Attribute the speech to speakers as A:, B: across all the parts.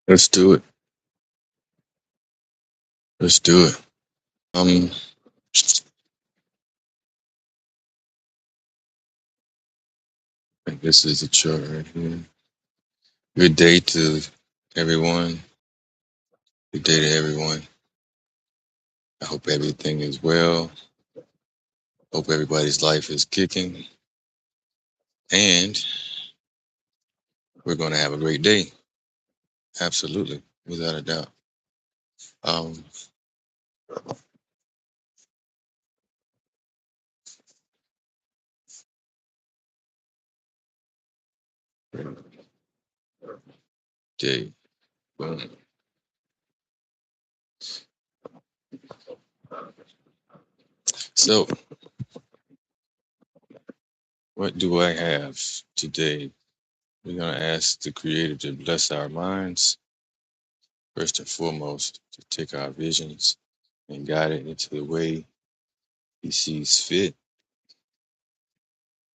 A: Let's do it. Let's do it. I think this is the chart right here. Good day to everyone. Good day to everyone. I hope everything is well. Hope everybody's life is kicking. And we're going to have a great day. Absolutely. Without a doubt. Um, day. Boom. So, what do I have today? We're going to ask the Creator to bless our minds, first and foremost, to take our visions and guide it into the way He sees fit.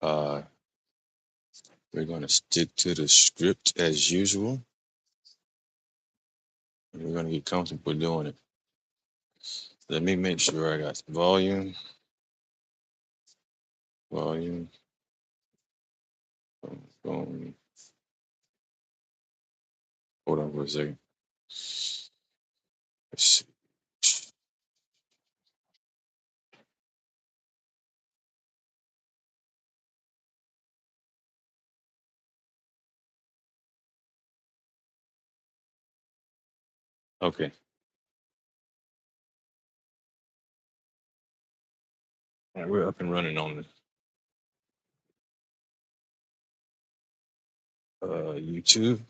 A: Uh, we're going to stick to the script as usual, and we're going to get comfortable doing it. Let me make sure I got volume. Volume. Boom. Hold on for a second. Let's see. Okay. All right, we're up and running on YouTube.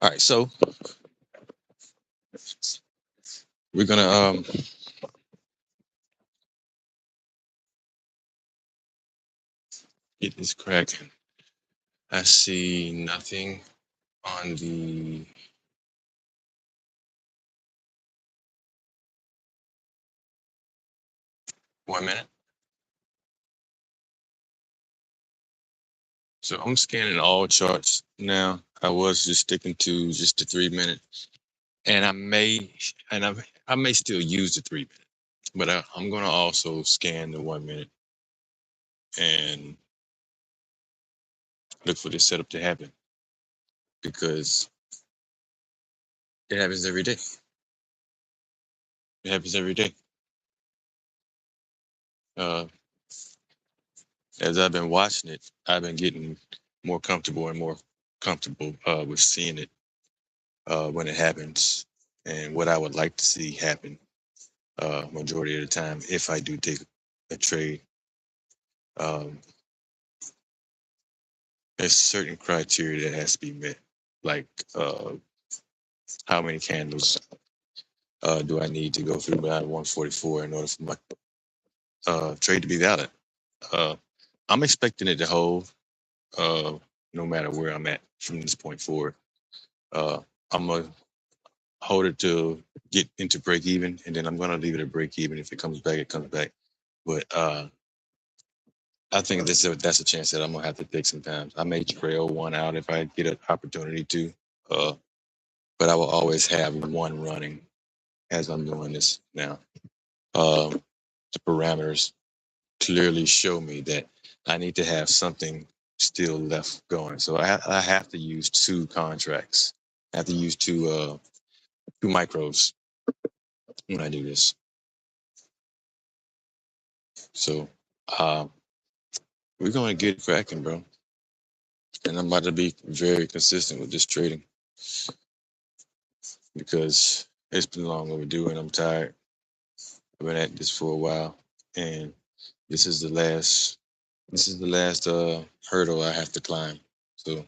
A: All right, so we're gonna get this cracking. I see nothing on the 1 minute. So I'm scanning all charts now. I was just sticking to just the 3 minute, and I may still use the 3 minute, but I'm gonna also scan the 1 minute and look for this setup to happen because it happens every day. It happens every day. Uh, as I've been watching it, I've been getting more comfortable and more comfortable with seeing it when it happens and what I would like to see happen majority of the time if I do take a trade. Um, there's certain criteria that has to be met, like how many candles do I need to go through by 144 in order for my trade to be valid. Uh, I'm expecting it to hold uh, no matter where I'm at from this point forward. I'm gonna hold it to get into break even, and then I'm gonna leave it at break even. If it comes back, it comes back. But I think that's a chance that I'm gonna have to take sometimes. I may trail one out if I get an opportunity to, uh, but I will always have one running as I'm doing this now. The parameters clearly show me that I need to have something still left going. So I have to use two contracts. I have to use two micros when I do this. So uh, we're gonna get cracking, bro. And I'm about to be very consistent with this trading because it's been long overdue and I'm tired. I've been at this for a while, and this is the last. This is the last hurdle I have to climb. So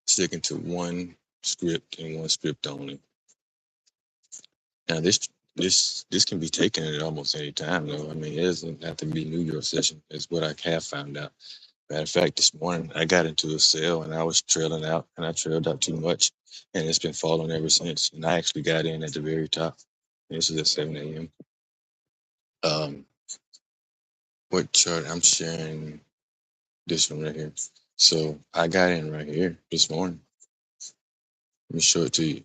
A: sticking to one script and one script only. Now this can be taken at almost any time though. I mean, it doesn't have to be New York session. Is what I have found out. Matter of fact, this morning I got into a sale and I was trailing out and I trailed out too much and it's been falling ever since. And I actually got in at the very top. This is at 7 a.m. Um, what chart I'm sharing? This one right here. So I got in right here this morning. Let me show it to you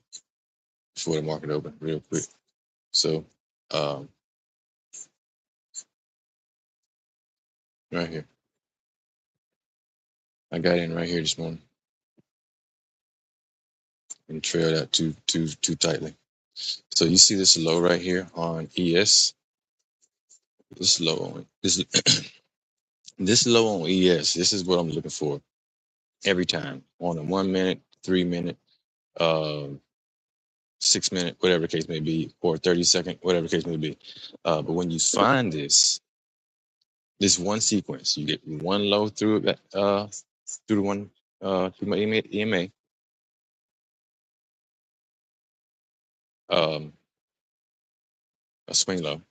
A: before the market open real quick. So um, right here, I got in right here this morning and trailed out too tightly. So you see this low right here on ES. This low on this this low on ES. This is what I'm looking for every time on a 1 minute, 3 minute, uh, 6 minute, whatever the case may be, or 30-second, whatever the case may be. But when you find this one sequence, you get one low through that through the one through my EMA. A swing low,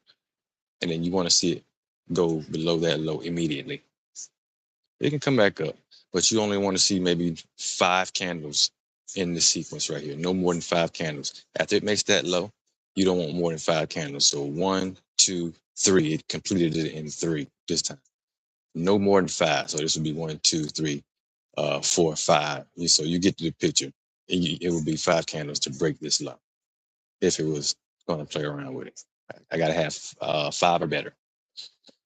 A: and then you want to see it go below that low immediately. It can come back up, but you only want to see maybe 5 candles in the sequence right here. No more than 5 candles. After it makes that low, you don't want more than 5 candles. So 1, 2, 3. It completed it in 3 this time. No more than 5. So this would be 1, 2, 3, 4, 5. So you get to the picture. It would be 5 candles to break this low if it was going to play around with it. I got to have 5 or better.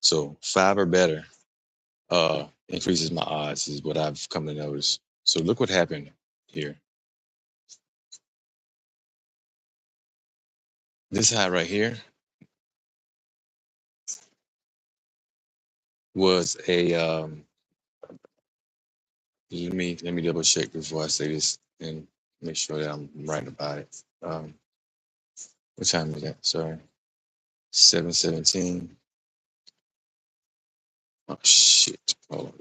A: So 5 or better increases my odds, is what I've come to notice. So look what happened here. This high right here was a let me double check before I say this and make sure that I'm right about it. What time is that? Sorry. 7:17. Oh shit. Hold on.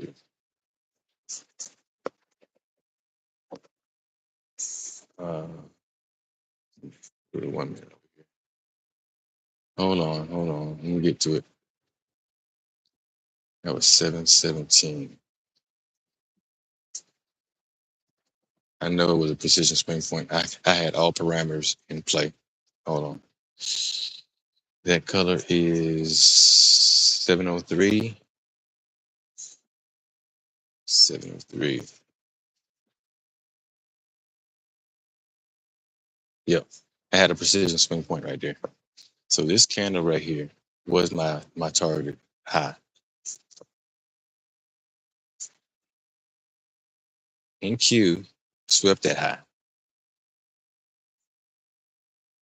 A: Put it 1 minute over here. Hold on. Let me get to it. That was 7:17. I know it was a precision swing point. I had all parameters in play. Hold on. That color is 703. 703. Yep. I had a precision swing point right there. So this candle right here was my target high. NQ swept that high.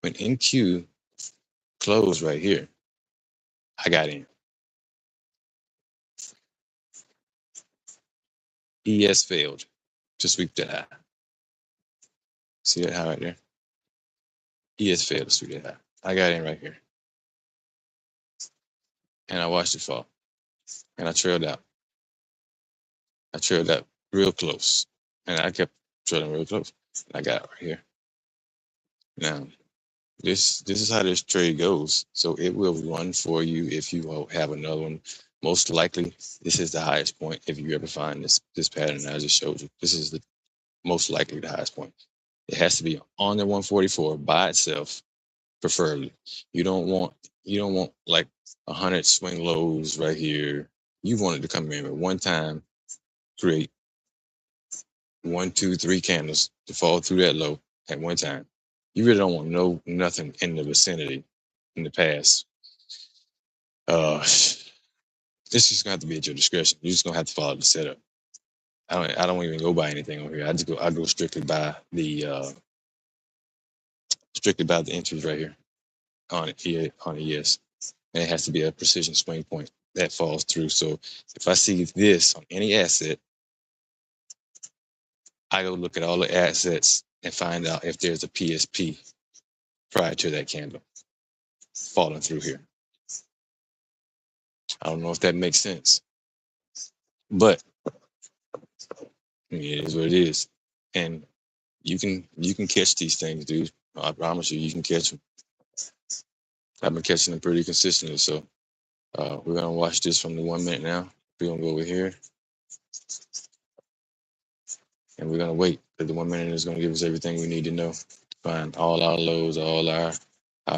A: When NQ closed right here, I got in. ES failed to sweep that high. See that high right there? ES failed to sweep that high. I got in right here. And I watched it fall. And I trailed out. I trailed out real close. And I kept trailing real close. I got it right here. Now, this is how this trade goes. So it will run for you if you have another one. Most likely, this is the highest point. If you ever find this pattern I just showed you, this is the most likely the highest point. It has to be on the 144 by itself, preferably. You don't want like 100 swing lows right here. You want it to come in at one time, create 1, 2, 3 candles to fall through that low at one time. You really don't want nothing in the vicinity in the past. It's just gonna have to be at your discretion. You're just gonna have to follow the setup. I don't even go by anything over here. I go strictly by the entries right here on ES. And it has to be a precision swing point that falls through. So if I see this on any asset, I go look at all the assets and find out if there's a PSP prior to that candle falling through here. I don't know if that makes sense, but it is what it is. And you can catch these things, dude. I promise you can catch them. I've been catching them pretty consistently. So we're gonna watch this from the 1 minute now. We're gonna go over here, and we're gonna wait. Because the 1 minute is gonna give us everything we need to know. Find all our lows, all our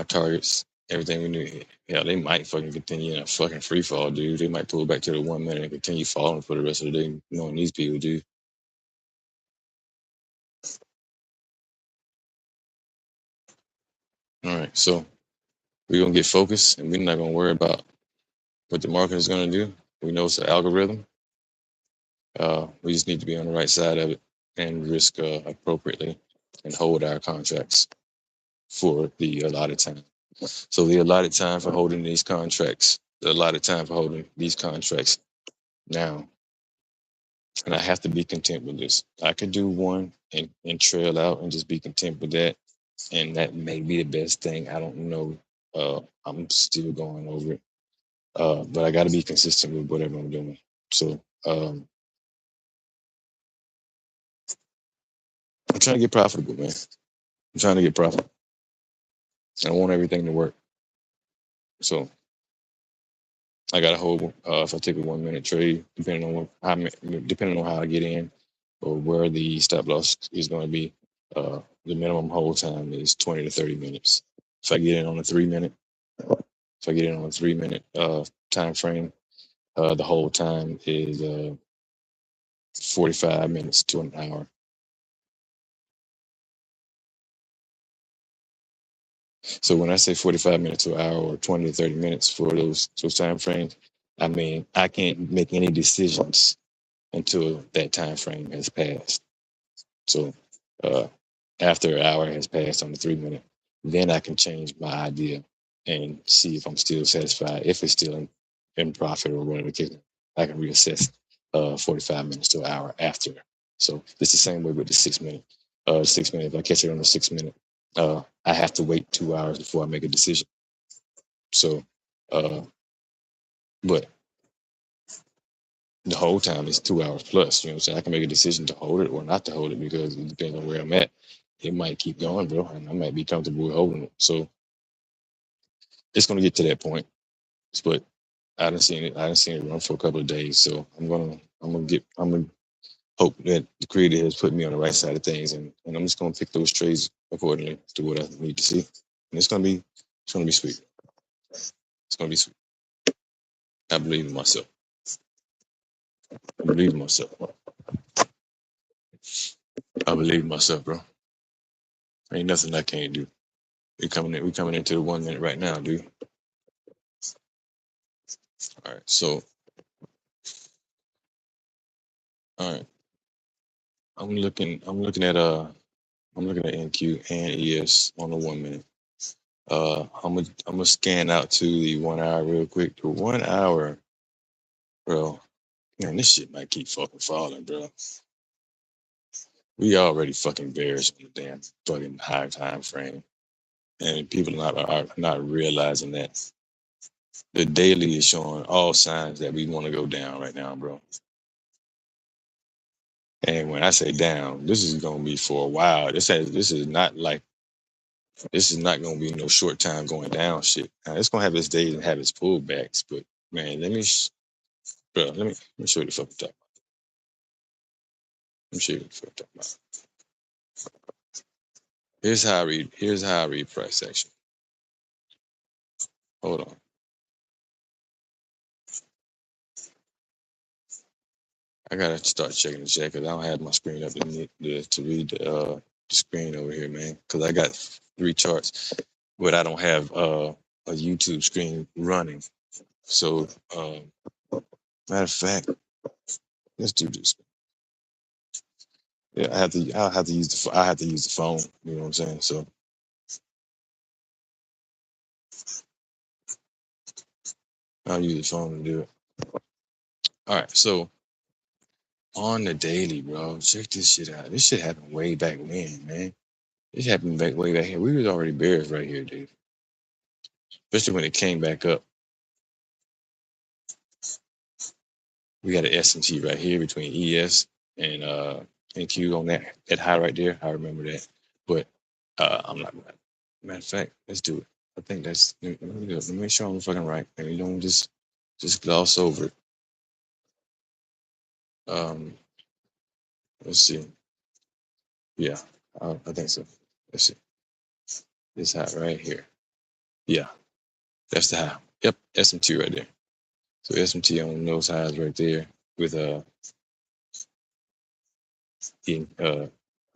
A: targets. everything we need. Yeah, they might fucking continue in a fucking free fall, dude. They might pull back to the 1 minute and continue falling for the rest of the day, knowing these people do. All right, so we're gonna get focused, and we're not gonna worry about what the market is gonna do. We know it's an algorithm. We just need to be on the right side of it and risk appropriately and hold our contracts for the allotted time. So the allotted time for holding these contracts, the allotted time for holding these contracts now, and I have to be content with this. I could do one and trail out and just be content with that, and that may be the best thing. I don't know. I'm still going over it, but I got to be consistent with whatever I'm doing. So I'm trying to get profitable, man. I'm trying to get profitable. I want everything to work. So I got to hold. If I take a 1 minute trade, depending on how I get in, or where the stop loss is going to be, the minimum hold time is 20 to 30 minutes. If I get in on a 3 minute, if I get in on a 3 minute time frame, the whole time is 45 minutes to an hour. So when I say 45 minutes to an hour or 20 to 30 minutes for those time frames, I mean I can't make any decisions until that time frame has passed. So uh, after an hour has passed on the 3 minute, then I can change my idea and see if I'm still satisfied. If it's still in profit or whatever the case, I can reassess 45 minutes to an hour after. So it's the same way with the 6 minute. 6 minute, if I catch it on the 6 minute, I have to wait 2 hours before I make a decision. So, uh, but the whole time is 2 hours plus. You know what I'm saying? I can make a decision to hold it or not to hold it because it depends on where I'm at. It might keep going, bro, and I might be comfortable with holding it. So it's gonna get to that point. But I didn't see it. I didn't see it run for a couple of days. So I'm gonna hope that the creator has put me on the right side of things, and I'm just gonna pick those trades accordingly to what I need to see. And it's gonna be sweet. It's gonna be sweet. I believe in myself. I believe in myself. I believe in myself, bro. Ain't nothing I can't do. We coming into the 1 minute right now, dude. All right, so all right. I'm looking at NQ and ES on the 1 minute. I'm gonna scan out to the 1 hour real quick. The 1 hour, bro. Man, this shit might keep fucking falling, bro. We already fucking bearish on the damn fucking high time frame, and people are not realizing that the daily is showing all signs that we want to go down right now, bro. And when I say down, this is gonna be for a while. This is not like this is not gonna be no short time going down shit. Now, it's gonna have its days and have its pullbacks, but man, let me show you the fucking top. Let me show you the fucking top. Here's how I read price action. Hold on. I gotta start checking the chat because I don't have my screen up to read the screen over here, man. Because I got 3 charts, but I don't have a YouTube screen running. So matter of fact, let's do this. Yeah, I'll have to use the phone. You know what I'm saying? So I'll use the phone to do it. All right. So on the daily, bro, check this shit out. This shit happened way back when, man. This happened way back here. We was already bears right here, dude. Especially when it came back up. We got an S&T right here between ES and NQ on that high right there. I remember that. But I'm not. Matter of fact, let's do it. I think that's. Let me do it. Let me make sure I'm fucking right. And you don't just gloss over it. Let's see. Yeah, I think so. Let's see. This hot right here. Yeah. That's the high. Yep, SMT right there. So SMT on those highs right there with in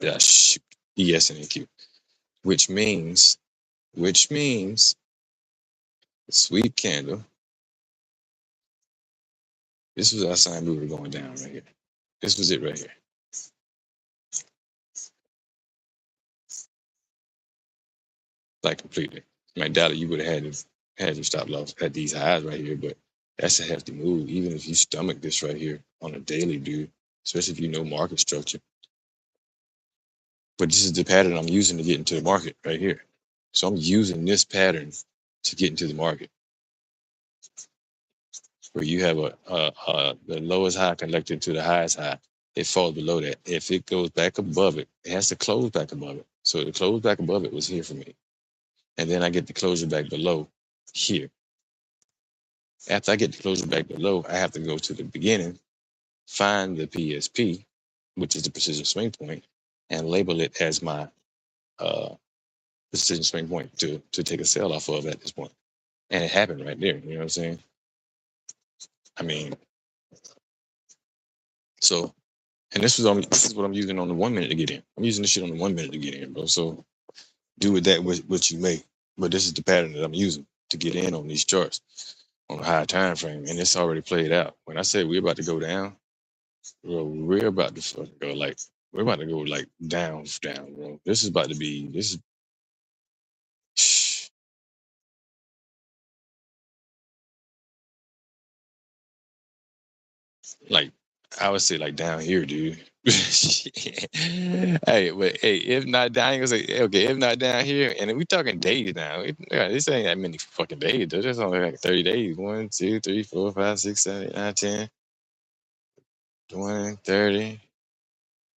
A: yeah, shoot, ES and NQ, which means sweep candle. This was our sign we were going down right here. This was it right here. Like completely. I doubt it you would have had your stop loss at these highs right here, but that's a hefty move. Even if you stomach this right here on a daily, dude, especially if you know market structure. But this is the pattern I'm using to get into the market right here. So I'm using this pattern to get into the market, where you have the lowest high connected to the highest high. It falls below that. If it goes back above it, it has to close back above it. So the close back above it was here for me. And then I get the closure back below here. After I get the closure back below, I have to go to the beginning, find the PSP, which is the precision swing point, and label it as my uh, precision swing point to take a sell off of at this point. And it happened right there. You know what I'm saying? I mean, so, and this is what I'm using on the 1 minute to get in. I'm using this shit on the 1 minute to get in, bro. So do with that what you may. But this is the pattern that I'm using to get in on these charts on a higher time frame, and it's already played out. When I said we're about to go down, bro, we're about to fucking go like we're about to go like down, bro. This is about to be this is like I would say like down here, dude. Hey, but hey, if not down, you gonna say okay, if not down here, and we talking days now. This ain't that many fucking days. Though. There's only like 30 days. 1, 2, 3, 4, 5, 6, 7, 8, 9, 10, 20, 30.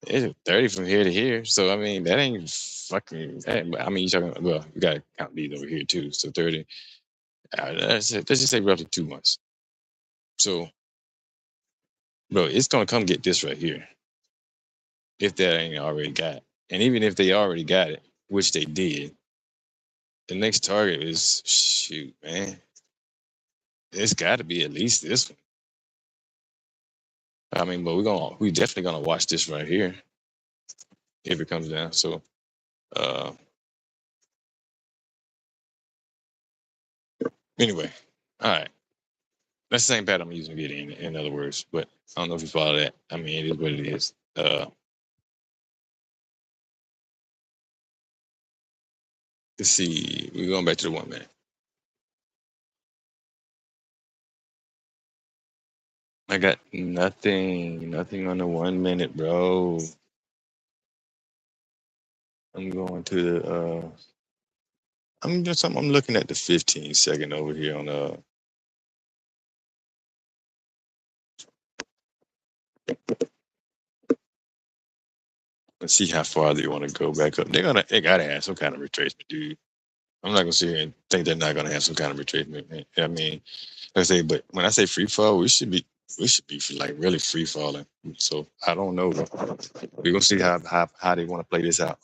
A: It's 30 from here to here. So I mean that ain't fucking I mean you talking well, you gotta count these over here too. So 30. Let's just say roughly 2 months. So bro, it's gonna come get this right here. If that ain't already got. And even if they already got it, which they did, the next target is shoot, man. It's gotta be at least this one. I mean, but we definitely gonna watch this right here if it comes down. So uh anyway, all right. That's the same pattern I'm using to get in other words. But I don't know if you follow that. I mean, it is what it is. Let's see. We're going back to the 1 minute. I got nothing on the 1 minute, bro. I'm going to the I'm looking at the 15-second over here on let's see how far they want to go back up. They gotta have some kind of retracement, dude. I'm not gonna sit here and think they're not gonna have some kind of retracement. Man. I mean, like I say, but when I say free fall, we should be like really free falling. So I don't know. We're gonna see how they want to play this out.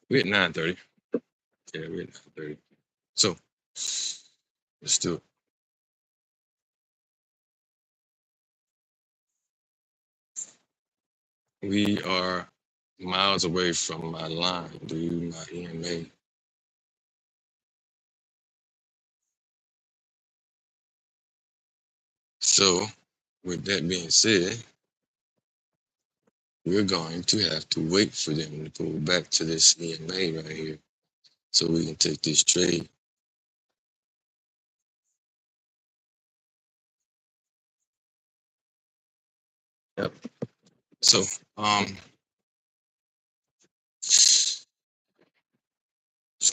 A: We're at 9:30. Yeah, we're at 9:30. So let's do it. We are miles away from my line, dude, my EMA. So, with that being said, we're going to have to wait for them to pull back to this EMA right here so we can take this trade. Yep. So, just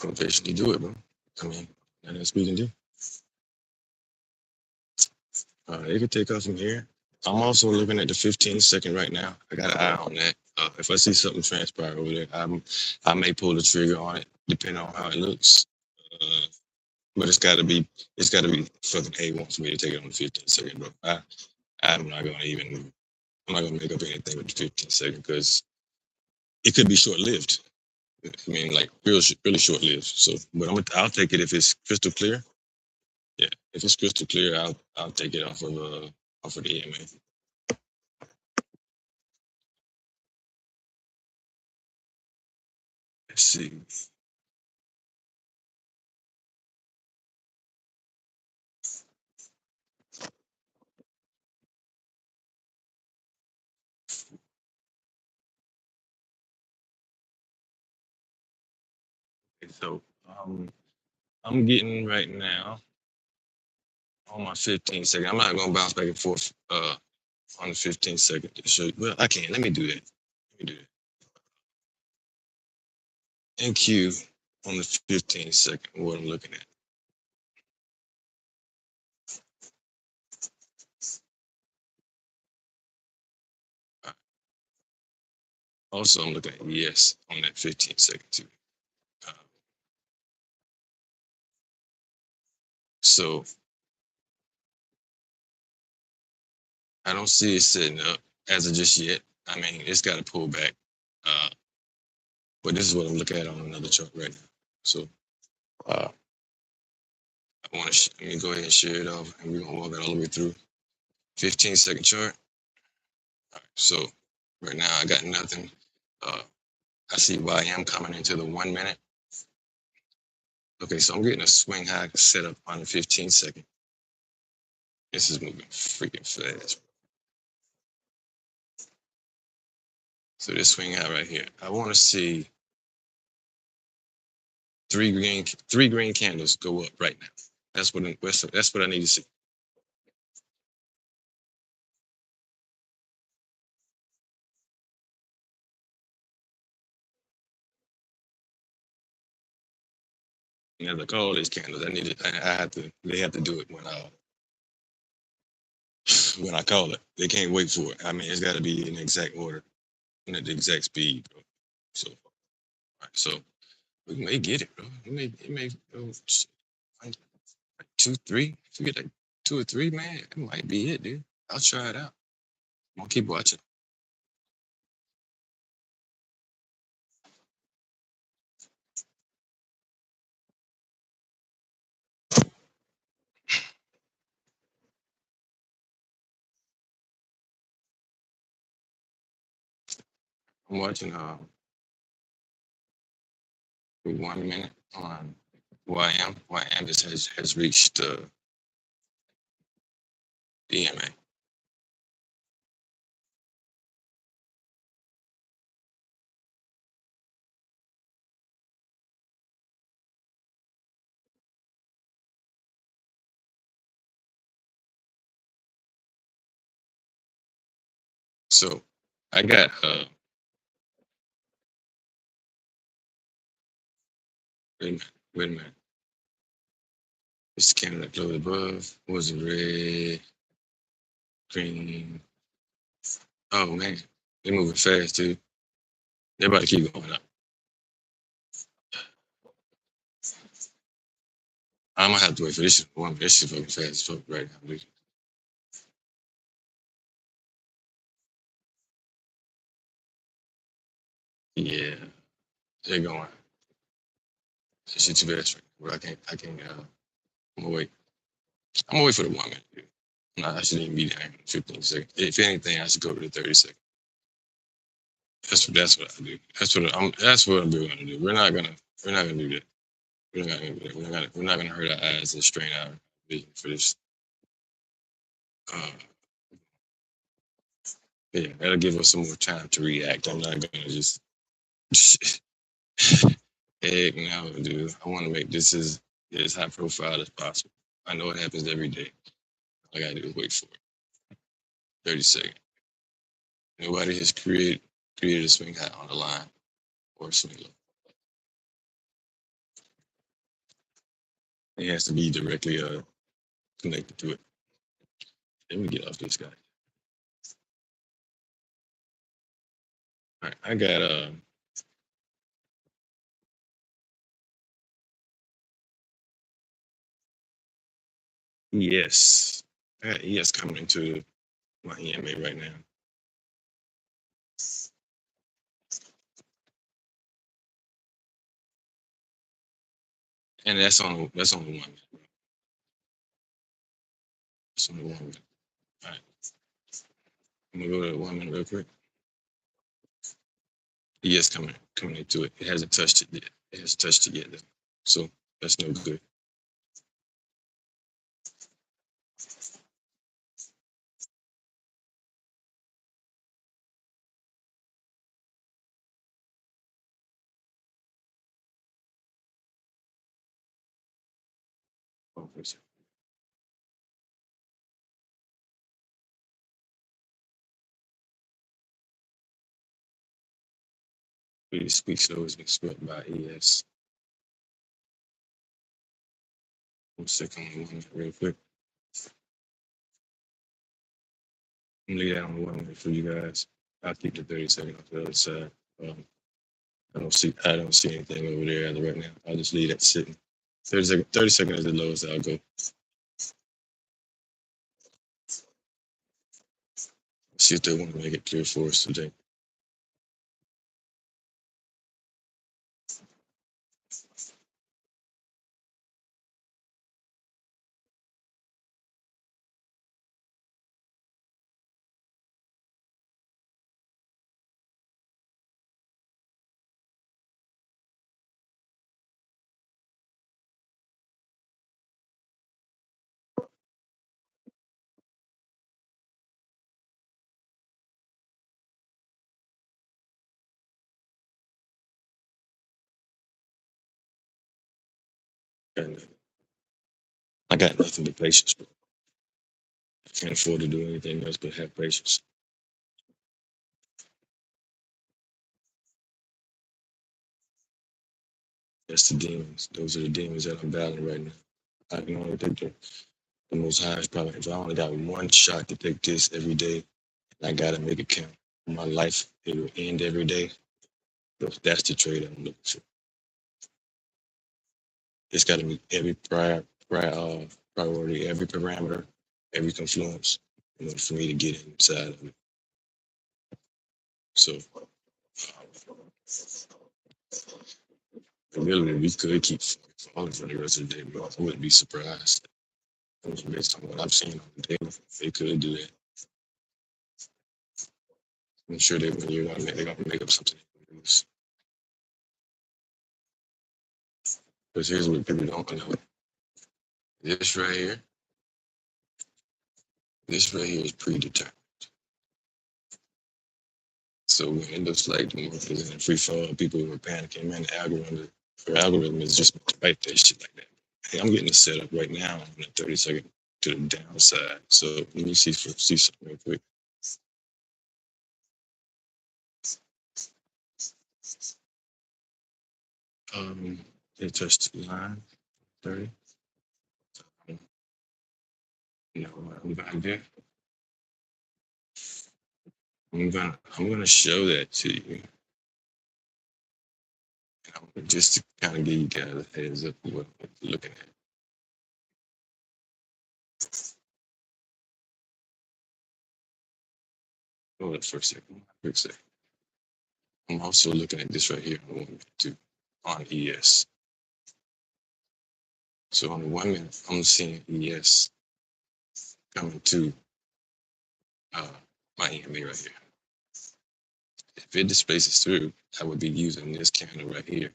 A: gonna patiently do it, bro. I mean, nothing else we can do. It could take off from here. I'm also looking at the 15-second right now. I got an eye on that. If I see something transpire over there, I may pull the trigger on it, depending on how it looks. Uh, but it's got to be fucking A wants me to take it on the 15-second, bro. I'm not gonna even, I'm not gonna make up anything with the 15-second because it could be short lived. I mean, like really short lived. So, but I'll take it if it's crystal clear. Yeah, if it's crystal clear, I'll take it off of the EMA. Let's see. So, I'm getting right now on my 15-second. I'm not gonna bounce back and forth on the 15-second to show you. Well, I can. Let me do that. Let me do that. NQ on the 15-second. What I'm looking at. Also, I'm looking at ES on that 15-second too. Uh, so I don't see it setting up as of just yet. I mean, it's got to pull back. Uh, but this is what I'm looking at on another chart right now. So uh, I want to let me go ahead and share it off, and we're gonna walk it all the way through. 15-second chart. All right, so right now I got nothing. I see YM coming into the 1 minute. Okay, so I'm getting a swing high set up on the 15-second. This is moving freaking fast. So this swing high right here. I want to see three green candles go up right now. That's what I need to see. You know, like all these candles, I have to. They have to do it when I call it. They can't wait for it. I mean, it's got to be in the exact order and at the exact speed, bro. So, all right, so we may get it, bro. It may go like 2, 3. If you get like 2 or 3, man, it might be it, dude. I'll try it out. I'm gonna keep watching. I'm watching for 1 minute on YM. YM just has reached DMA. So I got wait a minute, wait a minute. This candle that glowed above was it red, green. Oh man, they're moving fast too. They're about to keep going up. I'm gonna have to wait for this one. This shit fucking fast as fuck right now, dude. Yeah, they're going. That shit too fast. Where I can't. I'm gonna wait. I'm gonna wait for the 1 minute. Dude. Nah, I shouldn't even be there in 15 seconds. If anything, I should go to the 30 seconds. That's what I do. That's what I'm doing gonna do. We're not gonna do that. We're not gonna do that. We're not gonna hurt our eyes and strain our vision for this. Uh, yeah, that'll give us some more time to react. I'm not gonna just heck no, dude. I want to make this as high profile as possible. I know it happens every day. All I gotta do is wait for it. 30 seconds. Nobody has created a swing high on the line or a swing low. It has to be directly connected to it. Let me get off this guy. All right, I got ES. I got ES coming into my EMA right now. And that's on the 1 minute. That's on the 1 minute. All right. I'm gonna go to 1 minute real quick. ES coming into it. It hasn't touched it yet. It hasn't touched it yet though. So that's no good. Oh, please speak slow has been swept by ES. 1 second on 1 minute real quick. I'm gonna leave that on the 1 minute for you guys. I'll keep the 30 seconds off the other side. I don't see anything over there as of right now. I'll just leave that sitting. 30 seconds is the lowest I'll go. See if they want to make it clear for us today. And I got nothing but patience, bro. I can't afford to do anything else but have patience. That's the demons. Those are the demons that I'm battling right now. I can only take the most high is probably if I only got one shot to take this every day, I gotta make it count. My life, it will end every day. That's the trade I'm looking for. It's got to meet every priority, every parameter, every confluence in order for me to get inside of it. So, really, we could keep falling for the rest of the day, but I wouldn't be surprised. Based on what I've seen on the daily, they could do that. I'm sure they're gonna make up something. Because here's what people don't know. This right here is predetermined. So when it looks like the market is in a free fall, people were panicking, man, the algorithm is just right there, shit like that. Hey, I'm getting it set up right now on the 30 second to the downside. So let me see something real quick. It touched the line 30. You know, I'm gonna do. I'm gonna show that to you. Just to kind of give you guys a heads up of what you're looking at. Hold up for a second. Quick second. I'm also looking at this right here too on ES. So on the 1 minute, I'm seeing ES coming to my EMA right here. If it displaces through, I would be using this candle right here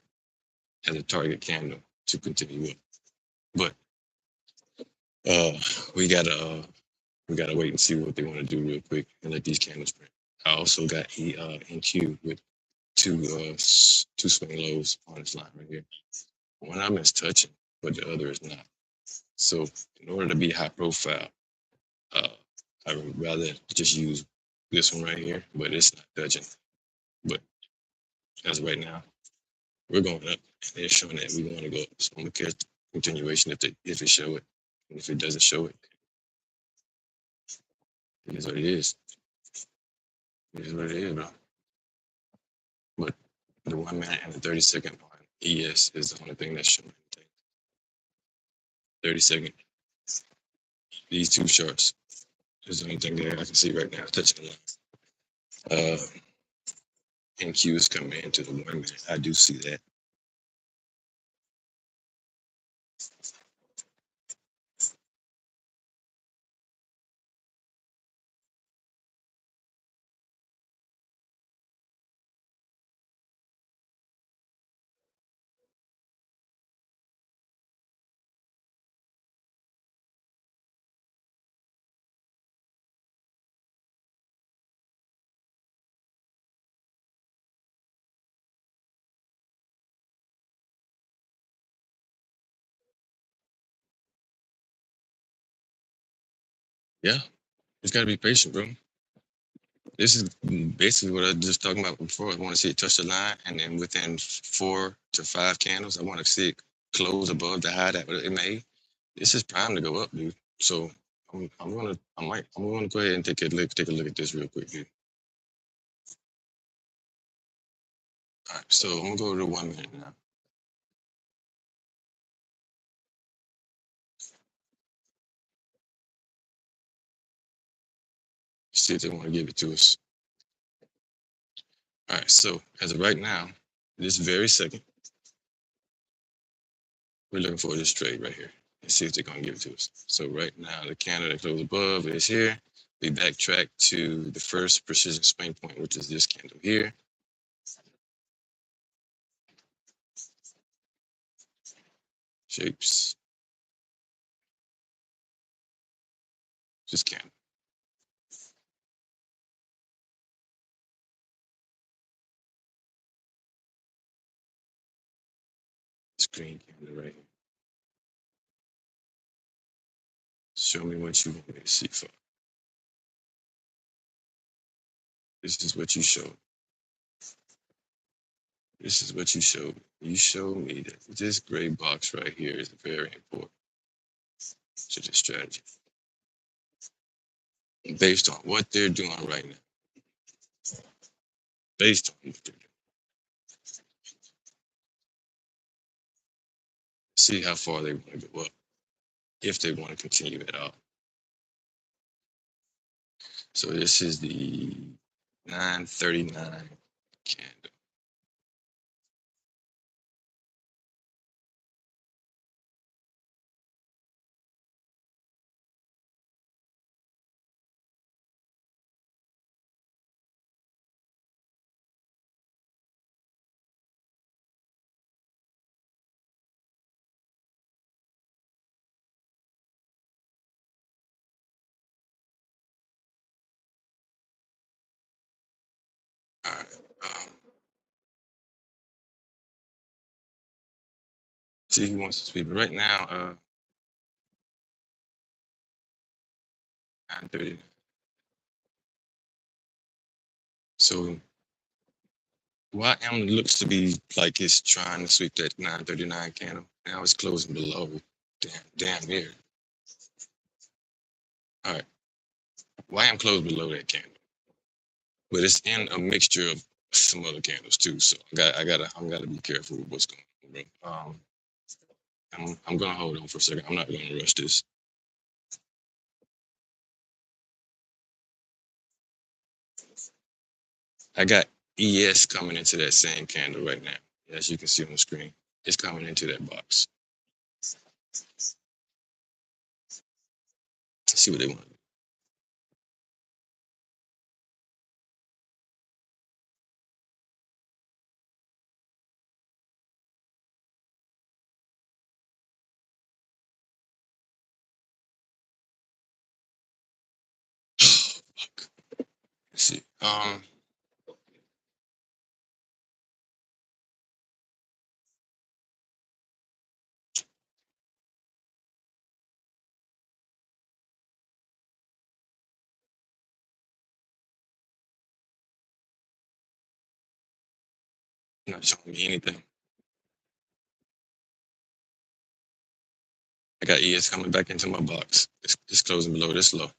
A: as a target candle to continue up. But we gotta wait and see what they want to do real quick and let these candles print. I also got NQ with two swing lows on this line right here. One of them is touching, but the other is not. So in order to be high profile, I would rather just use this one right here, but it's not touching. But as of right now, we're going up, and they're showing that we want to go up. So I'm gonna catch continuation if it show it, and if it doesn't show it, it is what it is. It is what it is, bro. But the 1 minute and the 30-second on ES is the only thing that's showing anything. 30-second. These two charts is the only thing that I can see right now touching the line. NQ is coming into the 1 minute. I do see that. Yeah, just gotta be patient, bro. This is basically what I was just talking about before. I want to see it touch the line, and then within 4 to 5 candles, I want to see it close above the high that it made. This is prime to go up, dude. So I'm gonna go ahead and take a look at this real quick, dude. All right, so I'm gonna go to 1 minute now. See if they want to give it to us. All right, so as of right now, this very second, we're looking for this trade right here and see if they're gonna give it to us. So right now, the candle that closed above is here. We backtrack to the first precision swing point, which is this candle here. Shapes. Just candle. This green candle right here. Show me what you want me to see for. This is what you showed. This is what you showed me. You showed me that this gray box right here is very important to the strategy. Based on what they're doing right now. Based on what they're doing. See how far they want to go up, if they want to continue at all. So this is the 939 candle. All right. See who wants to speak. But right now, 930. So YM looks to be like it's trying to sweep that 939 candle. Now it's closing below. Damn near. All right. YM closed below that candle. But it's in a mixture of some other candles too. So I gotta be careful with what's going on, bro. I'm gonna hold on for a second. I'm not gonna rush this. I got ES coming into that same candle right now. As you can see on the screen, it's coming into that box. Let's see what they want. Let's see. Not showing me anything. I got ES coming back into my box. It's closing below this low,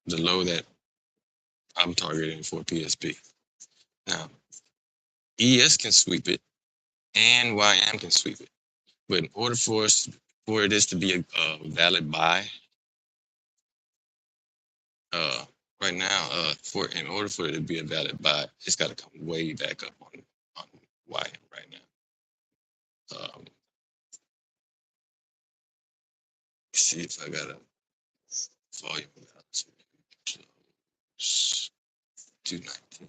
A: the low that I'm targeting for PSP. Now, ES can sweep it, and YM can sweep it. But in order for this to be a valid buy, right now, in order for it to be a valid buy, it's got to come way back up on YM right now. See if I got a volume balance. 219.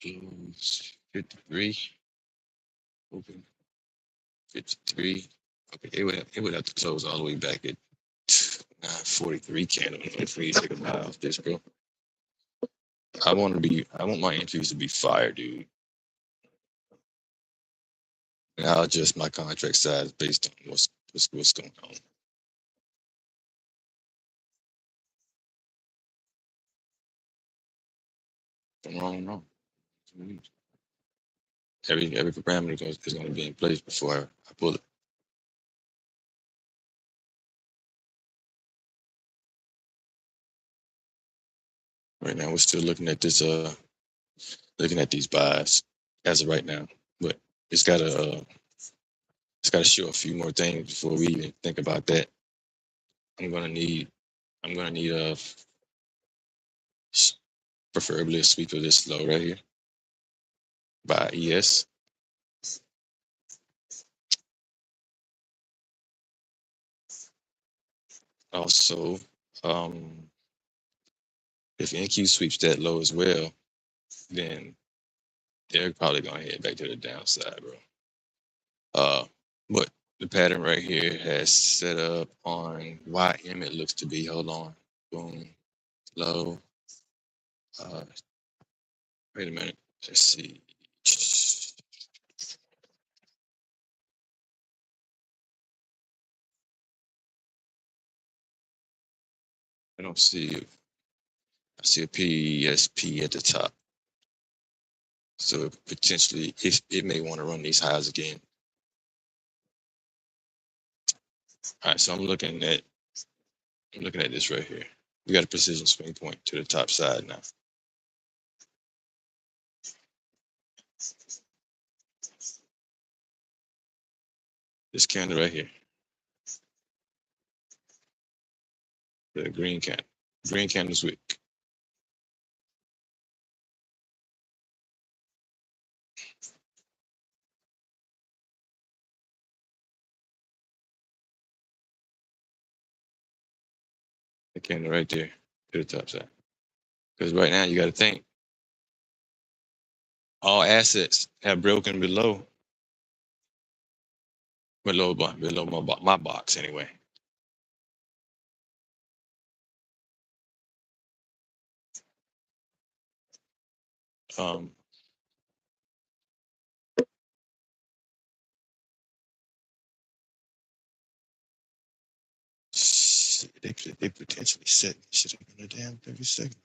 A: Close 53. Open 53. Okay, it would have to close all the way back at 943 candle for you to take a buy off this, bro. I want my entries to be fire, dude. And I'll adjust my contract size based on what's going on. I'm wrong. Every parameter is going to be in place before I pull it. Right now, we're still looking at this. Looking at these buys as of right now, but it's got to show a few more things before we even think about that. I'm gonna need a preferably a sweep of this low right here by ES. Also, if NQ sweeps that low as well, then they're probably gonna head back to the downside, bro. But the pattern right here has set up on YM. It looks to be. Hold on, boom, low. Wait a minute. Let's see. I don't see it. I see a PSP at the top. So potentially it may want to run these highs again. All right, so I'm looking at this right here. We got a precision swing point to the top side now. This candle right here. The green candle. Green candle's weak. The candle right there to the top side. Because right now you got to think all assets have broken below my box anyway. Um, they potentially set shit up in a damn 30 seconds.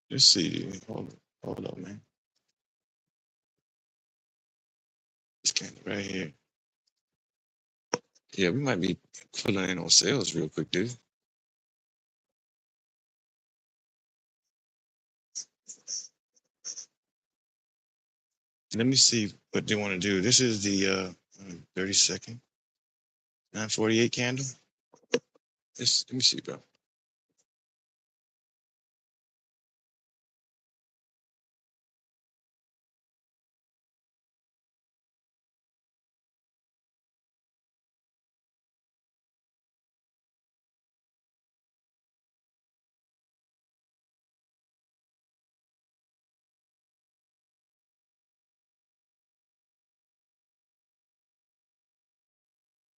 A: Let's see, dude. Hold up, man. This candle right here. Yeah, we might be pulling in on sales real quick, dude. Let me see what they want to do. This is the 30-second 948 candle. Let me see, bro.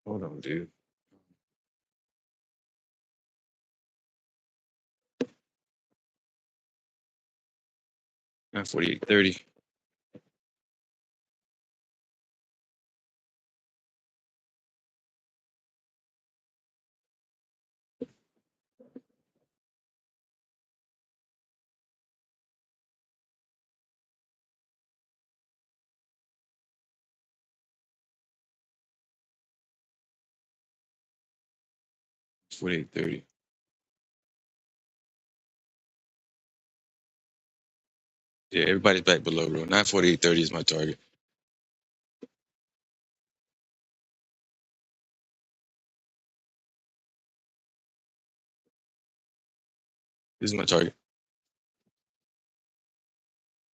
A: Hold on, dude. 948.30. $48.30. Yeah, everybody's back below, bro. 948.30 is my target. This is my target.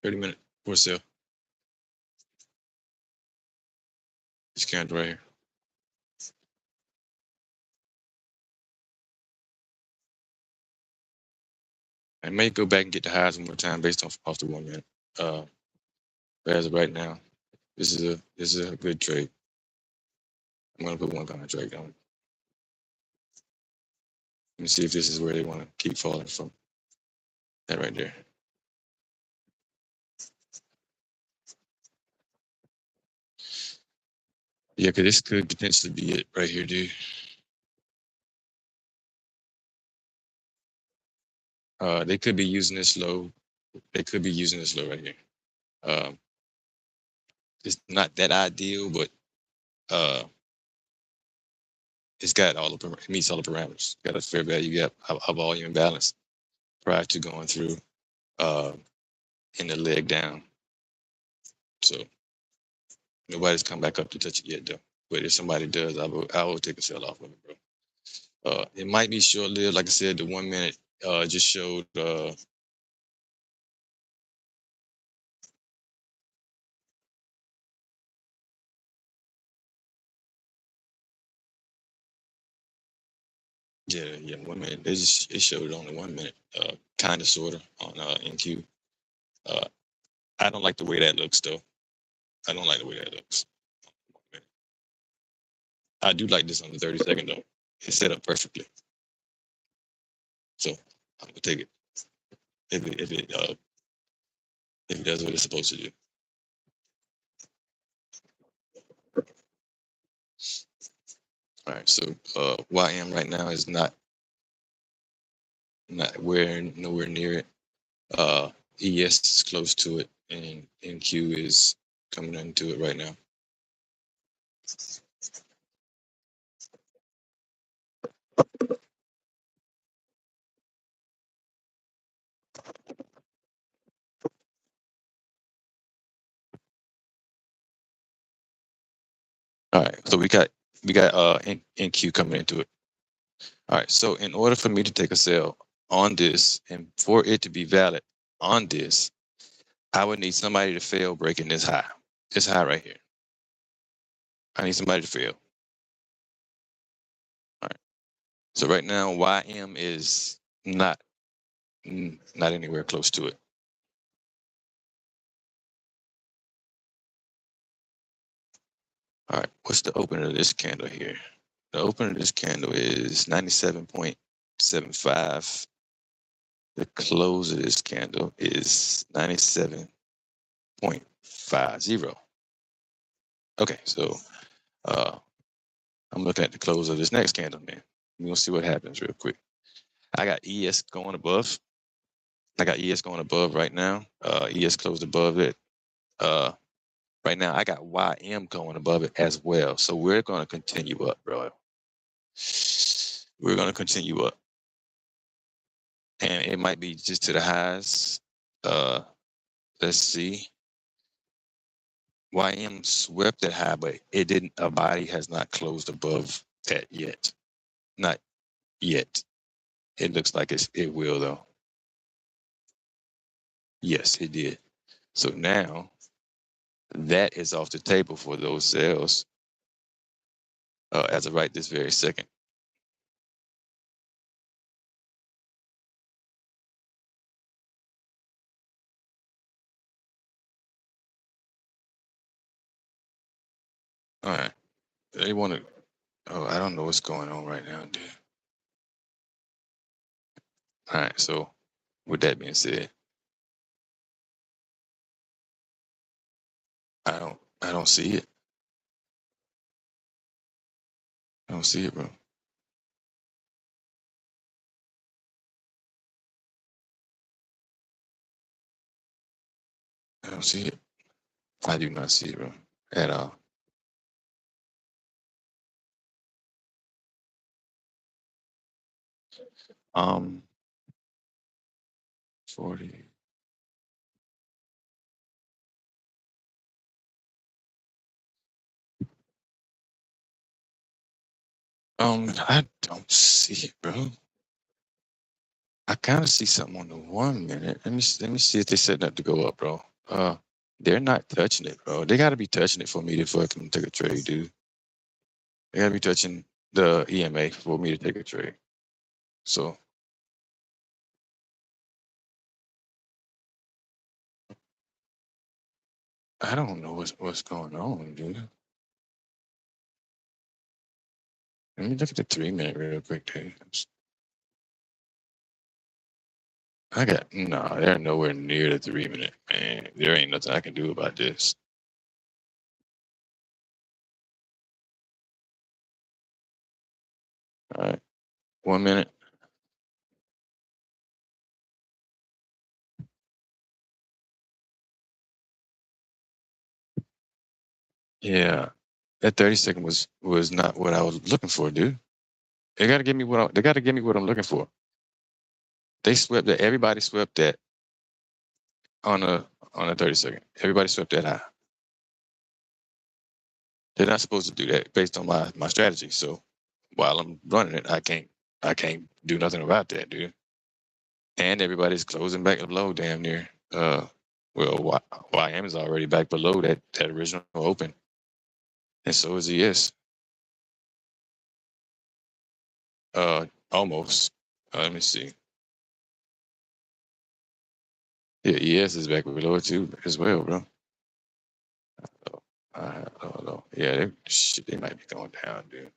A: 30-minute for sale. This candle right here. I may go back and get the highs one more time based off the 1 minute. But as of right now, this is a good trade. I'm gonna put one contract on. Let me see if this is where they want to keep falling from. That right there. Yeah, because this could potentially be it right here, dude. They could be using this low. They could be using this low right here. It's not that ideal, but it's got it meets all the parameters. Got a fair value gap, a volume imbalance prior to going through in the leg down. So nobody's come back up to touch it yet, though. But if somebody does, I will take a sell off of it, bro. It might be short lived. Like I said, the 1 minute just showed. Yeah, 1 minute. It showed only 1 minute, kind of, sort of, on NQ. I don't like the way that looks, though. I don't like the way that looks. I do like this on the 30-second, though. It's set up perfectly. So I'm gonna take it if it does what it's supposed to do. All right, so YM right now is not nowhere near it. ES is close to it, and NQ is coming into it right now. All right, so we got NQ coming into it. All right, so in order for me to take a sell on this and for it to be valid on this, I would need somebody to fail breaking this high right here. I need somebody to fail. All right. So right now, YM is not anywhere close to it. All right, what's the opener of this candle here? The opener of this candle is 97.75. The close of this candle is 97.50. Okay, so I'm looking at the close of this next candle, man. We're gonna see what happens real quick. I got ES going above. I got ES going above right now. ES closed above it. Right now, I got YM going above it as well. So we're going to continue up, bro. We're going to continue up. And it might be just to the highs. Let's see. YM swept it high, but it didn't. A body has not closed above that yet. Not yet. It looks like it will, though. Yes, it did. So now that is off the table for those sales as of right this very second. All right. They want to Oh, I don't know what's going on right now, dude. All right, so with that being said, I don't see it. I don't see it, bro. I don't see it. I do not see it, bro, at all. Um, 40. I don't see it, bro. I kind of see something on the 1 minute. Let me see if they're setting up to go up, bro. They're not touching it, bro. They got to be touching it for me to fucking take a trade, dude. They got to be touching the EMA for me to take a trade. So I don't know what's going on, dude. Let me look at the 3 minute real quick, dude. I got no. They're nowhere near the 3 minute, man. There ain't nothing I can do about this. All right, 1 minute. Yeah, that 30 second was not what I was looking for, dude. They gotta give me what I'm looking for. They swept that. Everybody swept that on a 30 second. Everybody swept that high. They're not supposed to do that based on my strategy. So while I'm running it, I can't do nothing about that, dude. And everybody's closing back below damn near. Well, YM is already back below that original open, and so is ES. Almost. Let me see. Yeah, ES is back below it too as well, bro. I don't know. Yeah, they might be going down, dude.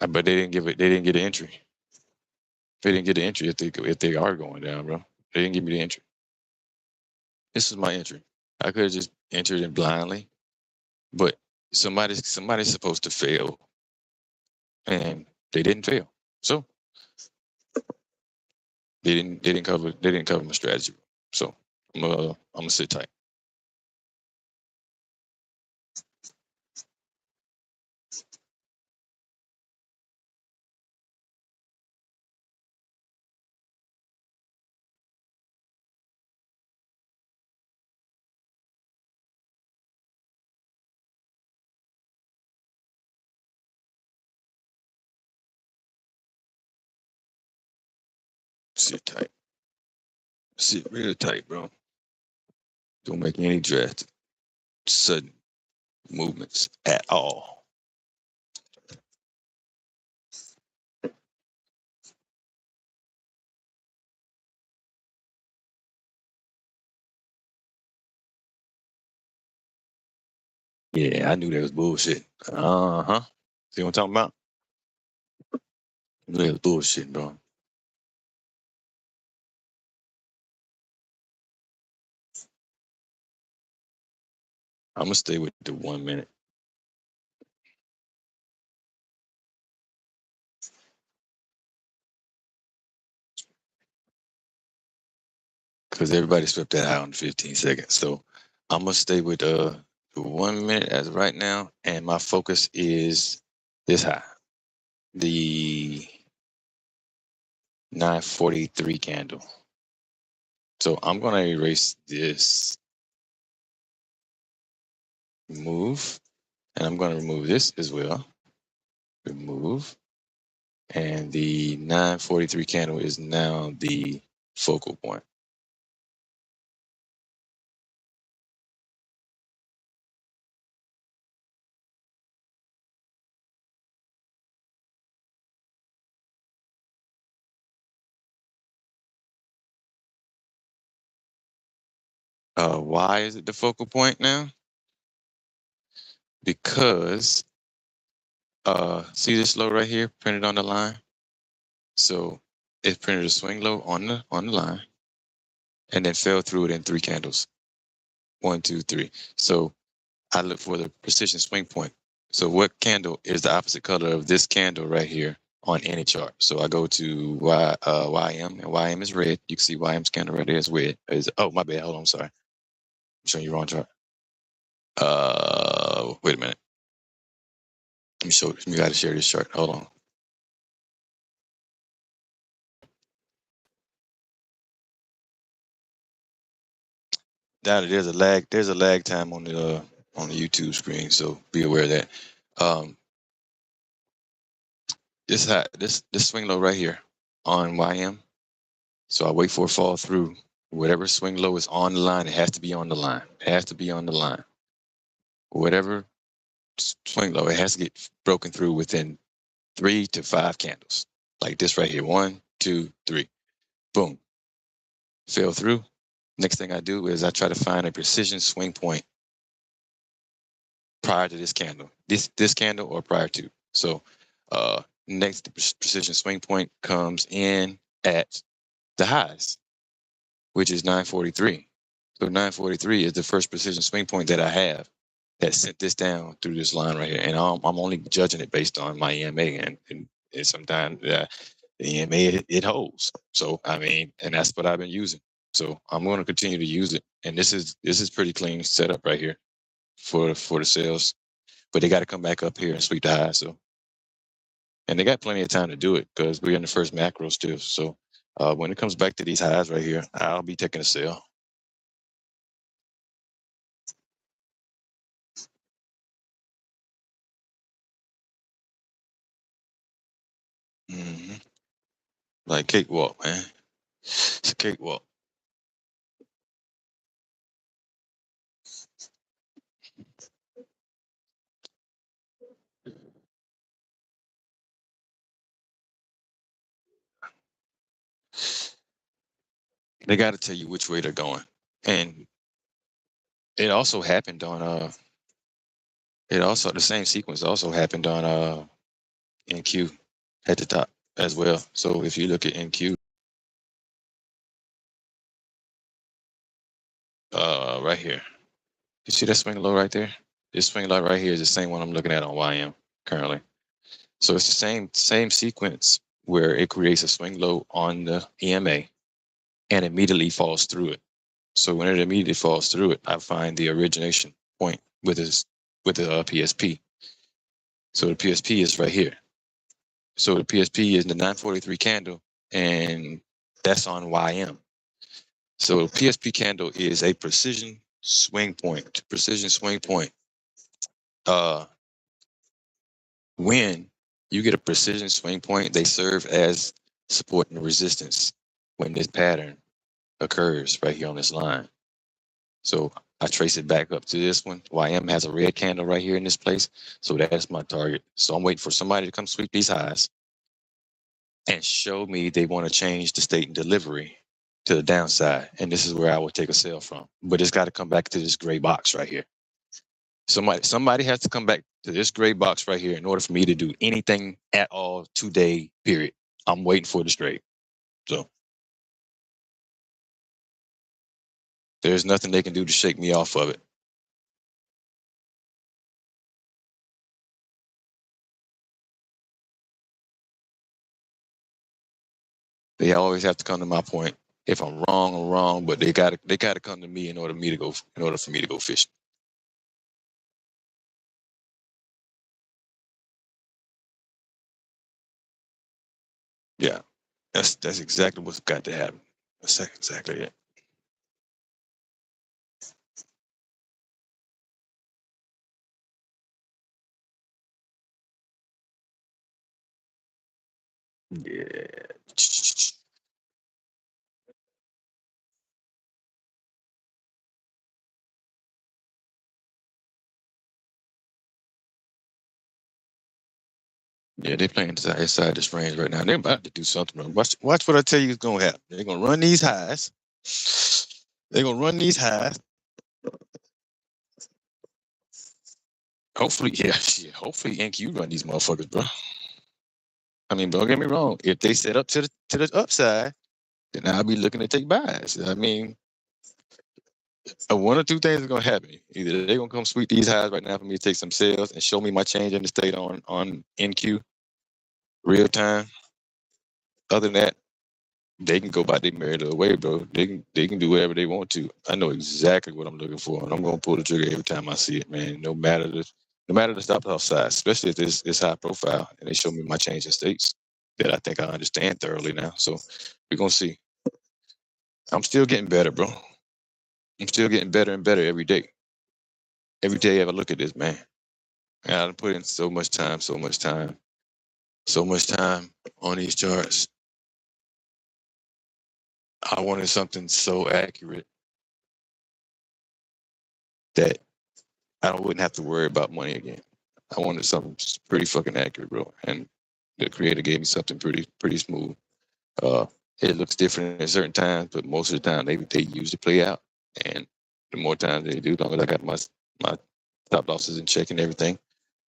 A: But they didn't give it. They didn't get an entry. They didn't get an entry if they are going down, bro. They didn't give me the entry. This is my entry. I could have just entered it blindly, but somebody's supposed to fail, and they didn't fail. So they didn't cover my strategy. So I'm gonna sit tight. Sit tight. Sit really tight, bro. Don't make any drastic sudden movements at all. Yeah, I knew that was bullshit. Uh-huh. See what I'm talking about? I knew that was bullshit, bro. I'm gonna stay with the 1 minute because everybody swept that high on the 15 seconds. So I'm gonna stay with the 1 minute as of right now, and my focus is this high, the 943 candle. So I'm gonna erase this move, and I'm gonna remove this as well. Remove, and the 943 candle is now the focal point. Why is it the focal point now? Because See this low right here printed on the line? So it printed a swing low on the line and then fell through it in 3 candles. 1, 2, 3. So I look for the precision swing point. So what candle is the opposite color of this candle right here on any chart? So I go to YM, and YM is red. You can see YM's candle right there is red. Oh, my bad. Hold on, sorry. I'm showing you wrong chart. Wait a minute. Let me show you. You got to share this chart. Hold on. There's a lag. There's a lag time on the YouTube screen, so be aware of that. This swing low right here on YM. So I wait for it to fall through. Whatever swing low is on the line, it has to be on the line. It has to be on the line. Whatever swing low, it has to get broken through within 3 to 5 candles. Like this right here. 1, 2, 3. Boom. Fell through. Next thing I do is I try to find a precision swing point prior to this candle. This candle or prior to. So next the precision swing point comes in at the highs, which is 943. So 943 is the first precision swing point that I have that sent this down through this line right here. And I'm only judging it based on my EMA, and sometimes the EMA it holds. So I mean, and that's what I've been using. So I'm going to continue to use it. And this is pretty clean setup right here for the sales. But they got to come back up here and sweep the high. So, and they got plenty of time to do it because we're in the first macro still. So when it comes back to these highs right here, I'll be taking a sell. Mm-hmm. Like cakewalk, man. It's a cakewalk. They got to tell you which way they're going, and it also happened on It also the same sequence also happened on NQ at the top as well. So if you look at NQ, right here, you see that swing low right there? This swing low right here is the same one I'm looking at on YM currently. So it's the same sequence where it creates a swing low on the EMA and immediately falls through it. So when it immediately falls through it, I find the origination point with the PSP. So the PSP is right here. So the PSP is the 943 candle, and that's on YM. So PSP candle is a precision swing point. Precision swing point. When you get a precision swing point, they serve as support and resistance when this pattern occurs right here on this line. So I trace it back up to this one. YM has a red candle right here in this place. So that's my target. So I'm waiting for somebody to come sweep these highs and show me they want to change the state and delivery to the downside. And this is where I would take a sell from. But it's got to come back to this gray box right here. Somebody has to come back to this gray box right here in order for me to do anything at all today, period. I'm waiting for the straight. So there's nothing they can do to shake me off of it. They always have to come to my point. If I'm wrong, I'm wrong, but they gotta come to me in order for me to go fishing. Yeah, that's exactly what's got to happen. That's exactly it. Yeah. Yeah, they're playing inside this range right now. They're about to do something. Watch what I tell you is going to happen. They're going to run these highs. They're going to run these highs. Hopefully, yeah, shit. Hopefully, NQ run these motherfuckers, bro. I mean, don't get me wrong. If they set up to the upside, then I'll be looking to take buys. I mean, one or two things are gonna happen. Either they're gonna come sweep these highs right now for me to take some sales and show me my change in the state on NQ real time. Other than that, they can go by their merry little way, bro. They can do whatever they want to. I know exactly what I'm looking for, and I'm gonna pull the trigger every time I see it, man. No matter the stop loss size, especially if it's high profile and they show me my change in states that I think I understand thoroughly now. So we're gonna see. I'm still getting better, bro. I'm still getting better and better every day. Every day I ever look at this, man. And I put in so much time, so much time, so much time on these charts. I wanted something so accurate that I wouldn't have to worry about money again. I wanted something pretty fucking accurate, bro. And the creator gave me something pretty smooth. Uh, it looks different at certain times, but most of the time they usually play out. And the more times they do, the longer I got my stop losses in check and everything.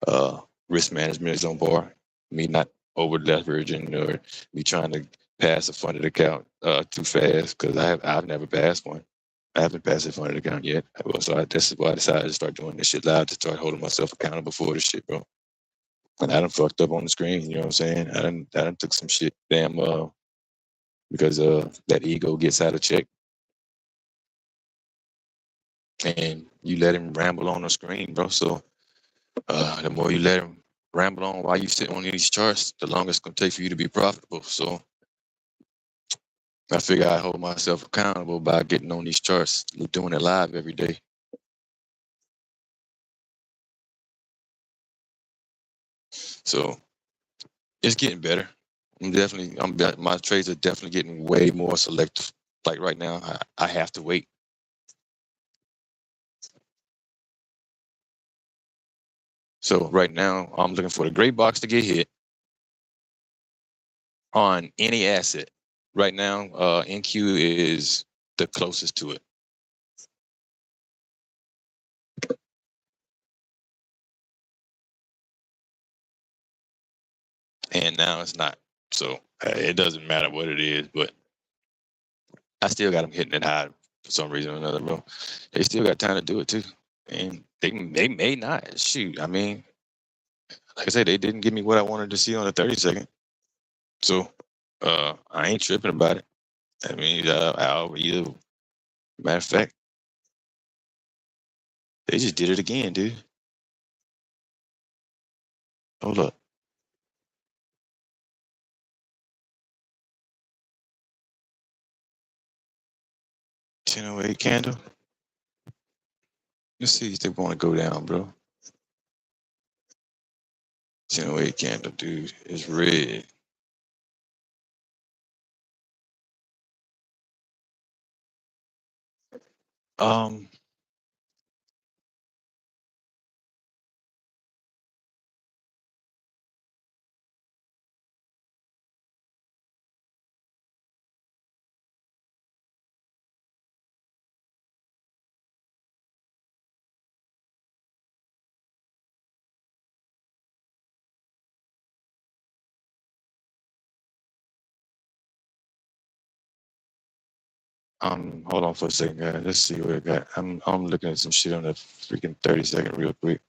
A: Uh, Risk management is on bar. Me not over leveraging or me trying to pass a funded account too fast because I've never passed one. I haven't passed a funded account yet. So this is why I decided to start doing this shit live to start holding myself accountable for this shit, bro. And I done fucked up on the screen. You know what I'm saying? I done took some shit, damn, because that ego gets out of check, and you let him ramble on the screen, bro. So the more you let him ramble on while you sit on these charts, the longer it's gonna take for you to be profitable. So I figure I hold myself accountable by getting on these charts, doing it live every day. So it's getting better. My trades are definitely getting way more selective. Like right now, I have to wait. So right now, I'm looking for the gray box to get hit on any asset. Right now, NQ is the closest to it. And now it's not. So it doesn't matter what it is, but I still got them hitting it high for some reason or another, bro. They still got time to do it too. And they may not. Shoot, I mean, like I said, they didn't give me what I wanted to see on the 30-second. So I ain't tripping about it. I mean, I'll either, matter of fact, they just did it again, dude. Hold up. 1008 candle. Let's see if they want to go down, bro. 1008 candle, dude. It's red. Um, hold on for a second, guys. Let's see what I got. I'm looking at some shit on the freaking 30-second real quick.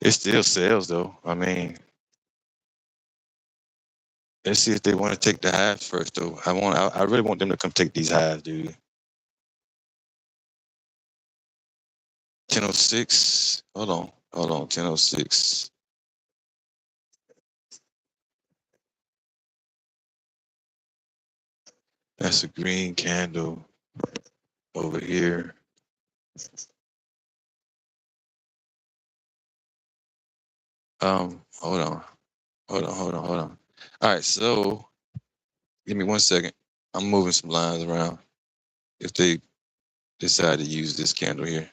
A: It still sells though. I mean, let's see if they want to take the highs first though. I really want them to come take these highs, dude. 1006. Hold on. 1006. That's a green candle over here. Hold on. All right, so give me 1 second. I'm moving some lines around. If they decide to use this candle here,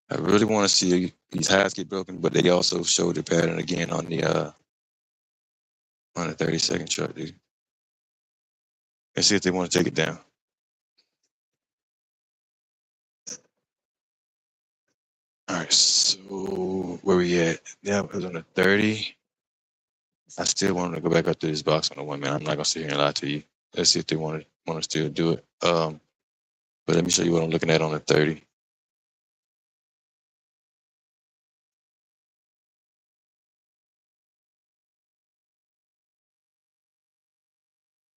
A: I really want to see these highs get broken, but they also showed the pattern again on the 30-second chart, dude. Let's see if they want to take it down. All right, so where we at? Yeah, it was on the 30. I still want to go back up to this box on the 1 minute. I'm not gonna sit here and lie to you. Let's see if they want to still do it. But let me show you what I'm looking at on the 30.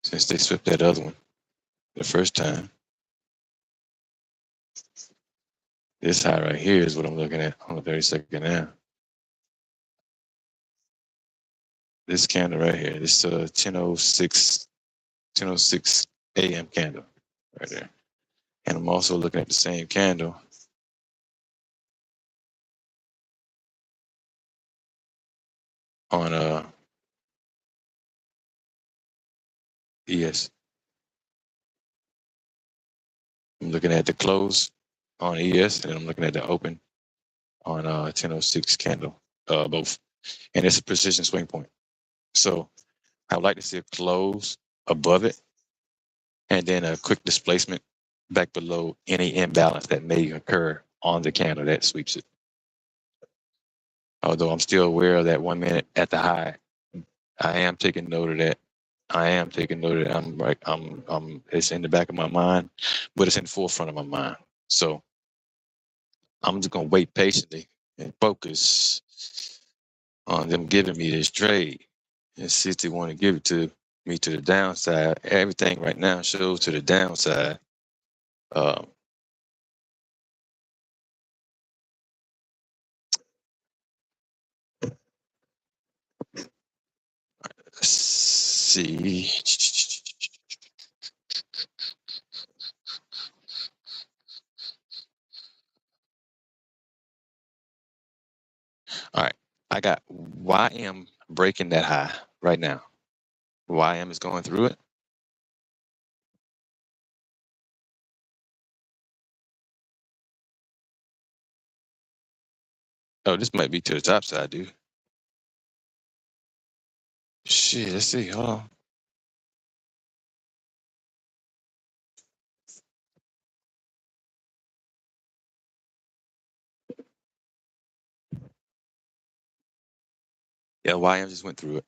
A: Since they swept that other one the first time, this high right here is what I'm looking at on the 30-second now. This candle right here, this 10:06 a.m. candle right there. And I'm also looking at the same candle on ES. I'm looking at the close on ES, and I'm looking at the open on 10:06 candle, both. And it's a precision swing point. So I would like to see a close above it, and then a quick displacement back below any imbalance that may occur on the candle that sweeps it. Although I'm still aware of that 1 minute at the high, I am taking note of that. I am taking note of that. I'm right. It's in the back of my mind, but it's in the forefront of my mind. So I'm just gonna wait patiently and focus on them giving me this trade and see if they want to give it to me to the downside. Everything right now shows to the downside. Um, let's see. All right, I got YM breaking that high right now. YM is going through it. Oh, this might be to the top side, dude. Shit, let's see. Hold on. Yeah, YM just went through it.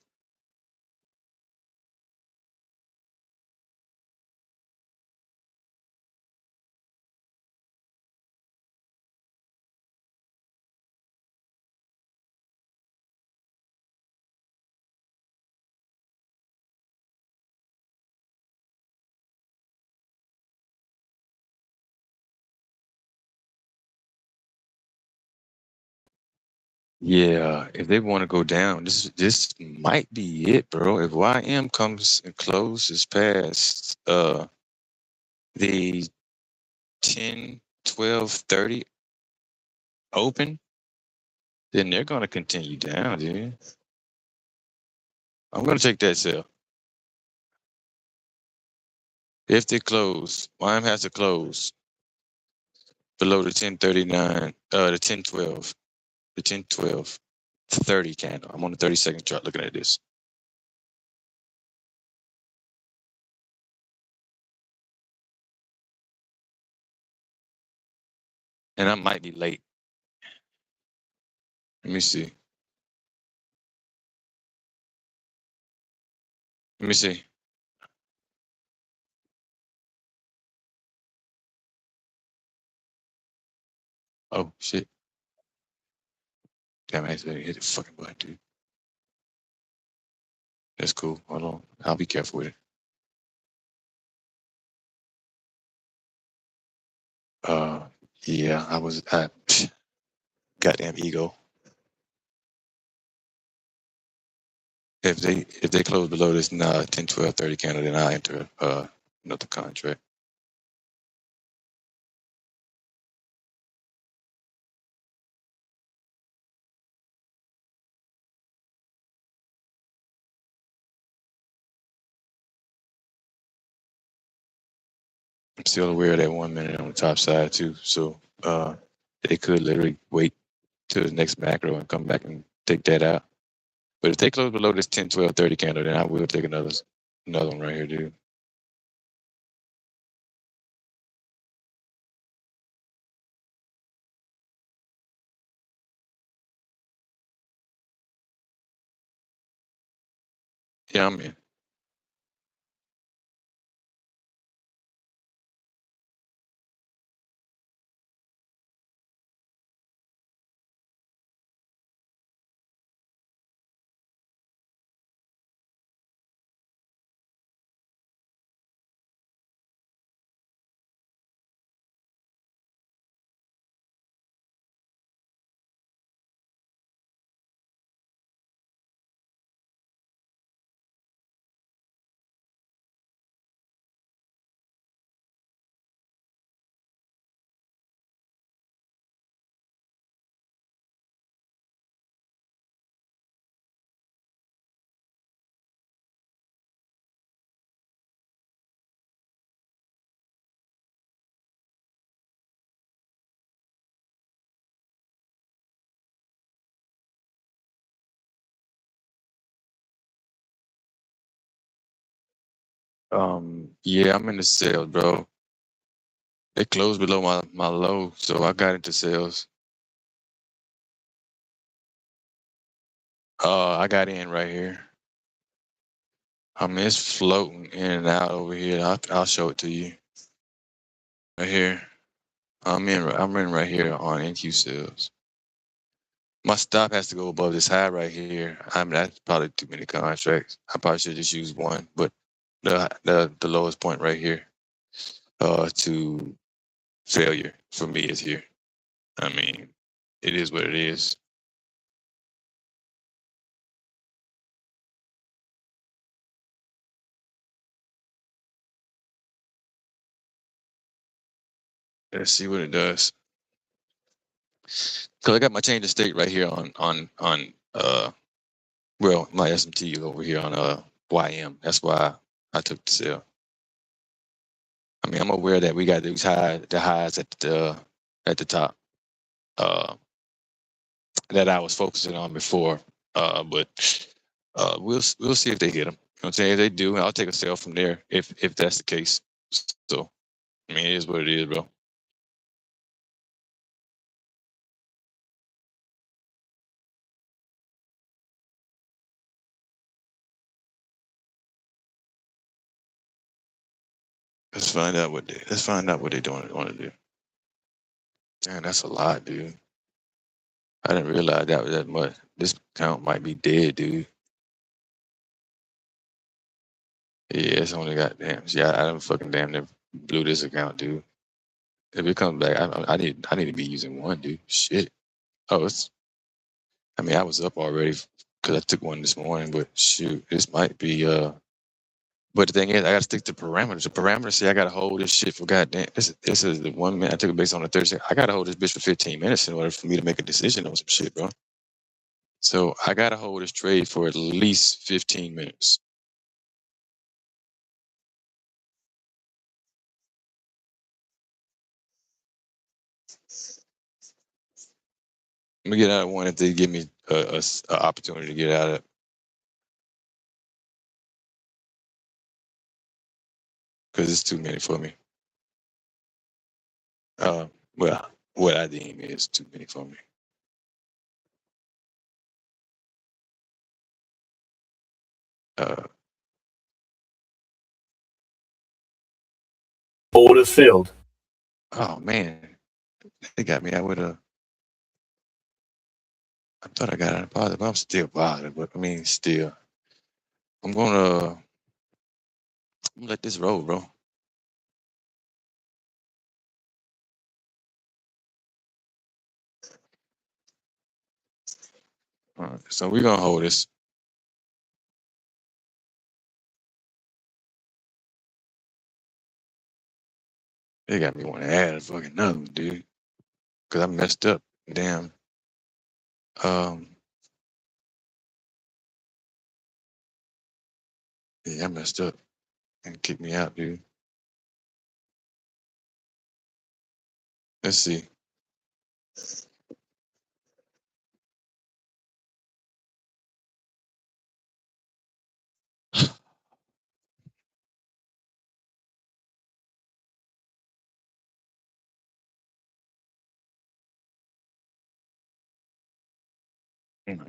A: Yeah, if they want to go down, this might be it, bro. If YM comes and closes past the 10, 12, 30 open, then they're gonna continue down, dude. I'm gonna take that sell. If they close, YM has to close below the 1039, the 1012, the 1012, 30 candle. I'm on the 30-second chart looking at this. And I might be late. Let me see. Let me see. Oh shit. Damn, I actually hit the fucking button, dude. That's cool. Hold on. I'll be careful with it. Uh yeah, I goddamn ego. If they close below this 10, 12, 30 candle, then I enter another contract. I'm still aware of that 1 minute on the top side too. So they could literally wait to the next macro and come back and take that out. But if they close below this 10, 12, 30 candle, then I will take another one right here, dude. Yeah, I'm in. Yeah, I'm in the sales, bro. They closed below my low, so I got into sales. I got in right here. I mean, it's floating in and out over here. I'll show it to you right here. I'm in right here on NQ sales. My stop has to go above this high right here. I mean, that's probably too many contracts. I probably should just use one, but the lowest point right here to failure for me is here. I mean, it is what it is. Let's see what it does. Cause I got my change of state right here on well, my SMT over here on YM. That's why I took the sell. I mean, I'm aware that we got the highs at the top that I was focusing on before. But we'll see if they hit them. You know what I'm saying? If they do, I'll take a sell from there if that's the case. So I mean, it is what it is, bro. Let's find out what they doing want to do. Man, that's a lot, dude. I didn't realize that was that much. This account might be dead, dude. Yeah, it's only got damn. Yeah, I don't fucking damn near blew this account, dude. If it comes back, I need to be using one, dude. Shit. Oh, it's. I mean, I was up already because I took one this morning, but shoot, this might be. But the thing is, I gotta stick to parameters. The parameters say I gotta hold this shit for goddamn. This is the 1 minute. I took it based on the 30 second. I gotta hold this bitch for 15 minutes in order for me to make a decision on some shit, bro. So I gotta hold this trade for at least 15 minutes. Let me get out of one if they give me a opportunity to get out of it because it's too many for me. Uh, well, what I deem is too many for me. Uh,
B: Orders filled.
A: oh man, they got me out with a. I thought I got out of positive. I'm still bothered, but I mean, still, I'm gonna let this roll, bro. All right, so we're gonna hold this. They got me want to add a fucking another one, dude, because I messed up. Damn. Um. Yeah, I messed up and kicked me out, dude. Let's see.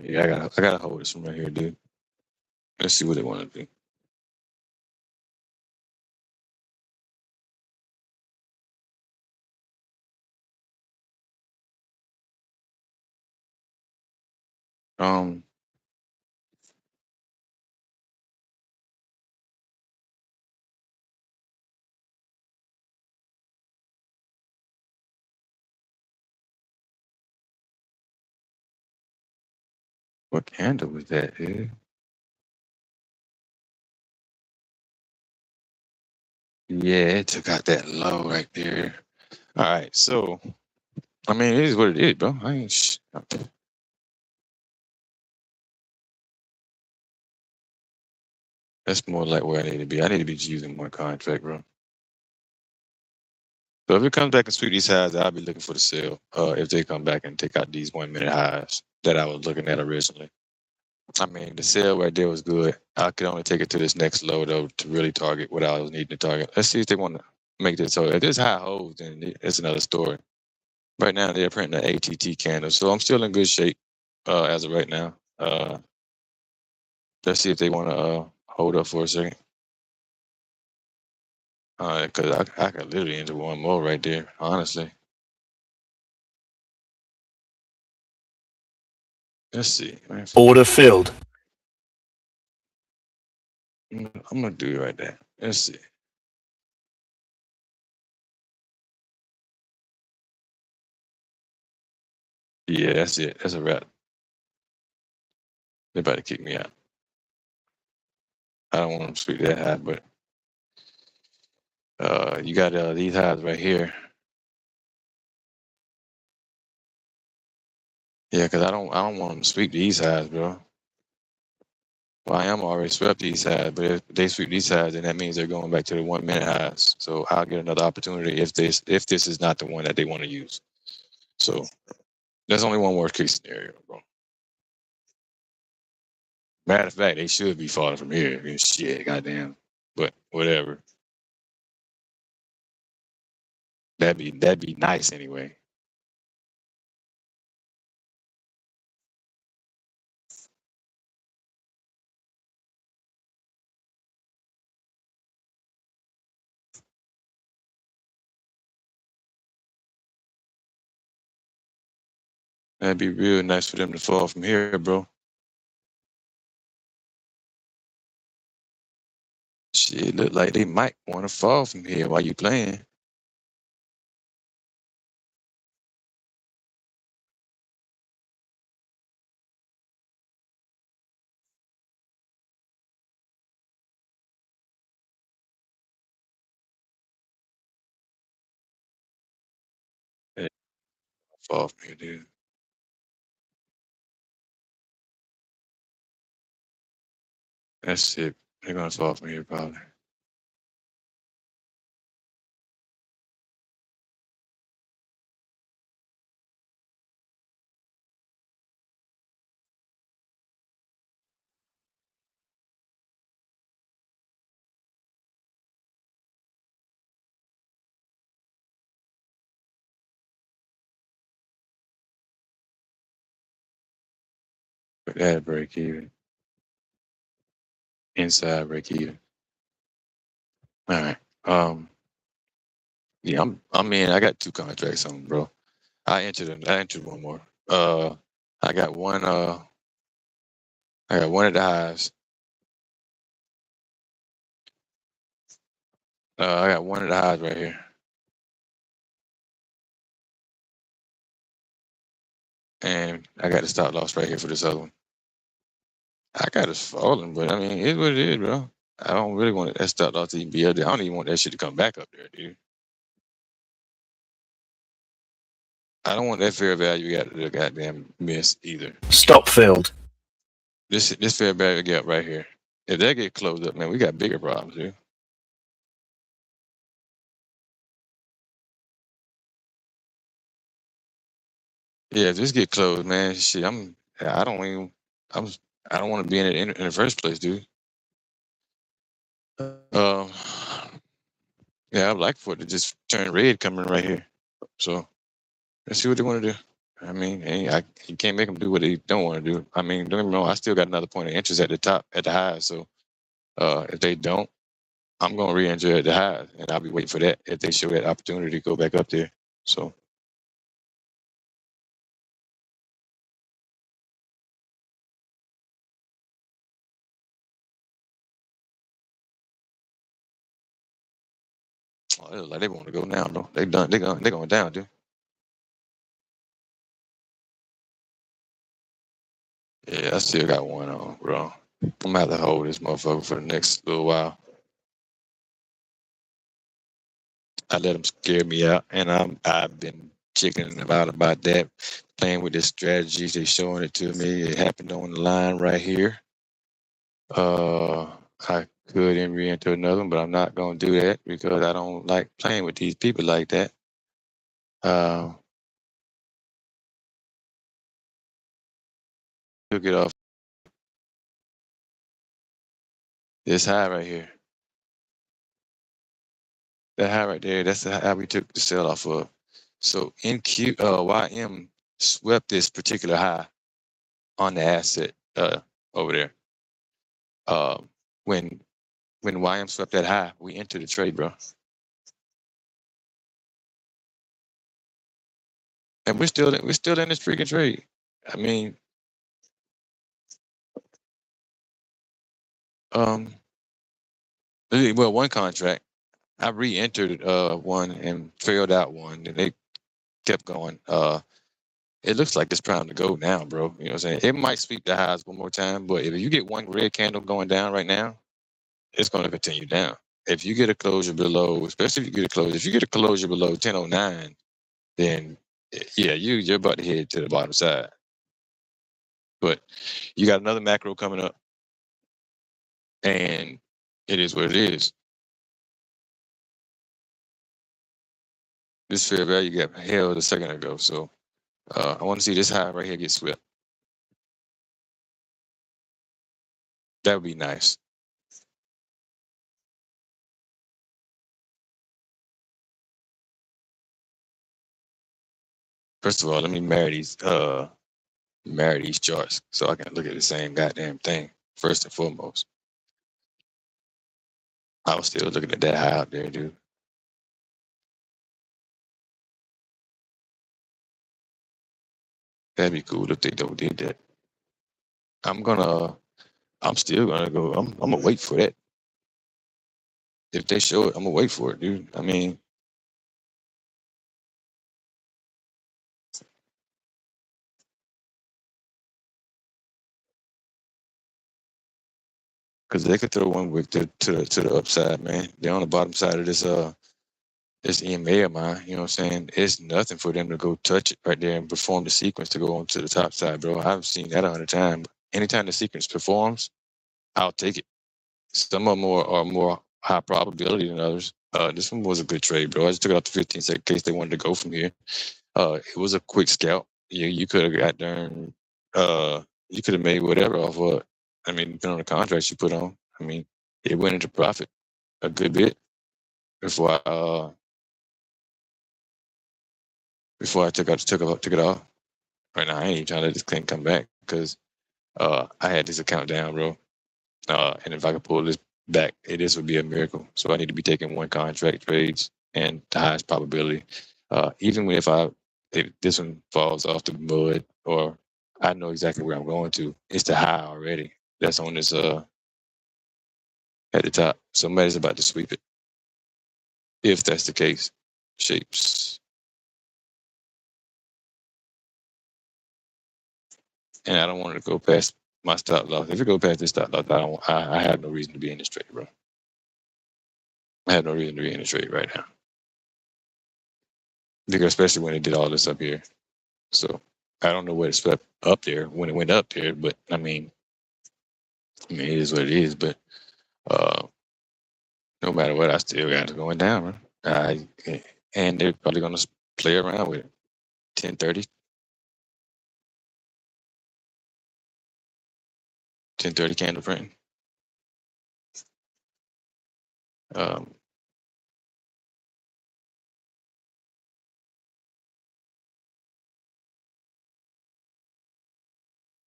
A: Yeah, I gotta hold this from right here, dude. Let's see what they want to do. Um, what candle was that, dude? Yeah, it took out that low right there. All right, so I mean, it is what it is, bro. I ain't. That's more like where I need to be. I need to be using more contract, bro. So if it comes back and sweep these highs, I'll be looking for the sale. If they come back and take out these 1 minute highs that I was looking at originally. I mean, the sale right there was good. I could only take it to this next low though to really target what I was needing to target. Let's see if they want to make this. So if this high holds, then it's another story. Right now they're printing an ATT candle, so I'm still in good shape as of right now. Let's see if they want to hold up for a second. Because I could literally enter one more right there, honestly. Let's see.
B: Order filled.
A: I'm gonna do it right there. Let's see. Yeah, that's it. That's a wrap. They're about to kick me out. I don't want them to speak that high, but you got these highs right here. Yeah, because I don't want them to sweep these highs, bro. Well, I am already swept these highs, but if they sweep these highs, then that means they're going back to the 1 minute highs. So I'll get another opportunity if this is not the one that they want to use. So there's only one worst case scenario, bro. Matter of fact, they should be falling from here. Shit, goddamn. But whatever. That'd be nice anyway. That'd be real nice for them to fall from here, bro. Shit, look like they might want to fall from here while you playing. They fall from here, dude. That's it. They're gonna fall from here probably. But that break even. Inside break even. All right. Yeah, I mean, I got two contracts on, bro. I entered one more. I got one. I got one at the highs. I got one at the highs right here, and I got the stop loss right here for this other one. I got it falling, but I mean, it's what it is, bro. I don't really want that stop loss to even be up there. I don't even want that shit to come back up there, dude. I don't want that fair value got to goddamn miss either.
B: Stop filled.
A: This fair value gap right here. If that get closed up, man, we got bigger problems, dude. Yeah, if this get closed, man, shit, I don't even, I'm, I don't want to be in it in the first place, dude. Um, yeah, I'd like for it to just turn red coming right here. So let's see what they want to do. I mean, you can't make them do what they don't want to do. I mean, don't get me wrong. I still got another point of interest at the top, at the high. So if they don't, I'm going to re-enter at the high, and I'll be waiting for that if they show that opportunity to go back up there. So. Oh, it look like they want to go now, bro. They done. They going down, dude. Yeah, I still got one on, bro. I'm gonna have to hold this motherfucker for the next little while. I let them scare me out, and I've been chickening about that, playing with this strategy. They showing it to me. It happened on the line right here. I could re-enter another one, but I'm not gonna do that because I don't like playing with these people like that. Took it off this high right here. That high right there, that's the high we took the sell off of. So YM swept this particular high on the asset over there. When YM swept that high, we entered the trade, bro. And we're still in this freaking trade. I mean, well, one contract, I re-entered one and failed out one, and they kept going. It looks like it's prime to go now, bro. You know what I'm saying? It might sweep the highs one more time, but if you get one red candle going down right now, it's going to continue down. If you get a closure below, especially if you get a closure below 1009, then yeah, you're about to head to the bottom side. But you got another macro coming up, and it is what it is. This fair value got held a second ago, so I want to see this high right here get swept. That would be nice. First of all, let me marry these charts so I can look at the same goddamn thing first and foremost. I was still looking at that high out there, dude. That'd be cool if they don't did that. I'm still gonna go. I'm gonna wait for that. If they show it, I'm gonna wait for it, dude. I mean, because they could throw one wick to the upside, man. They're on the bottom side of this EMA of mine. You know what I'm saying? It's nothing for them to go touch it right there and perform the sequence to go on to the top side, bro. I've seen that 100 times. Anytime the sequence performs, I'll take it. Some of them are more high probability than others. This one was a good trade, bro. I just took it off the 15-second case they wanted to go from here. It was a quick scout. You could have got done. You could have made whatever off of. I mean, depending on the contracts you put on. I mean, it went into profit a good bit before I took it off. Right now, I ain't even trying to let this thing come back because I had this account down, bro. And if I could pull this back, this would be a miracle. So I need to be taking one contract trades and the highest probability. Even if this one falls off the mud or I know exactly where I'm going to, it's the high already. That's on this at the top. Somebody's about to sweep it. If that's the case, shapes. And I don't want it to go past my stop loss. If it go past this stop loss, I have no reason to be in this trade, bro. I have no reason to be in this trade right now. Because especially when it did all this up here. So I don't know what it swept up there when it went up there, but I mean it is what it is. But no matter what, I still got it going down. And they're probably going to play around with it. 1030, 1030 candle printing. Um,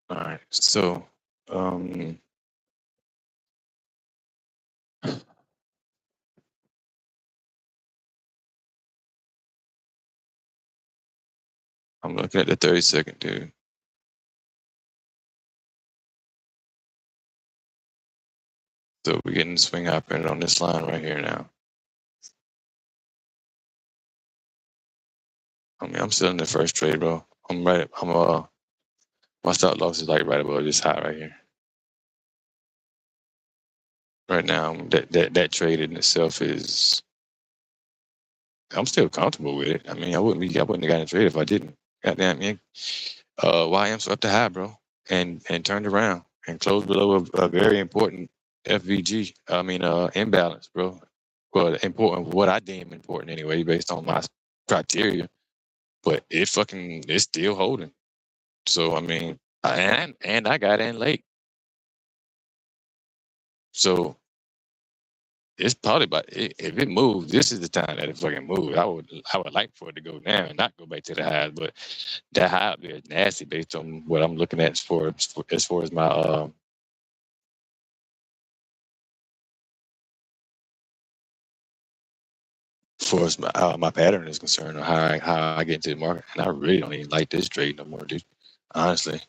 A: All right. So, I'm looking at the 30-second, dude. So we're getting the swing happening on this line right here now. I mean, I'm still in the first trade, bro. My stop loss is like right above this high right here. Right now, that trade in itself is. I'm still comfortable with it. I mean, I wouldn't have gotten a trade if I didn't. Goddamn, man. YM swept the high, bro, and turned around and closed below a very important FVG. I mean, imbalance, bro. Well, important. What I deem important anyway, based on my criteria. But it's still holding. So I mean, and I got in late. So it's probably about if it moves, this is the time that it fucking moves. I would like for it to go down and not go back to the highs, but that high up there is nasty based on what I'm looking at as far as my far as my pattern is concerned, or how I get into the market. And I really don't even like this trade no more, dude. Honestly.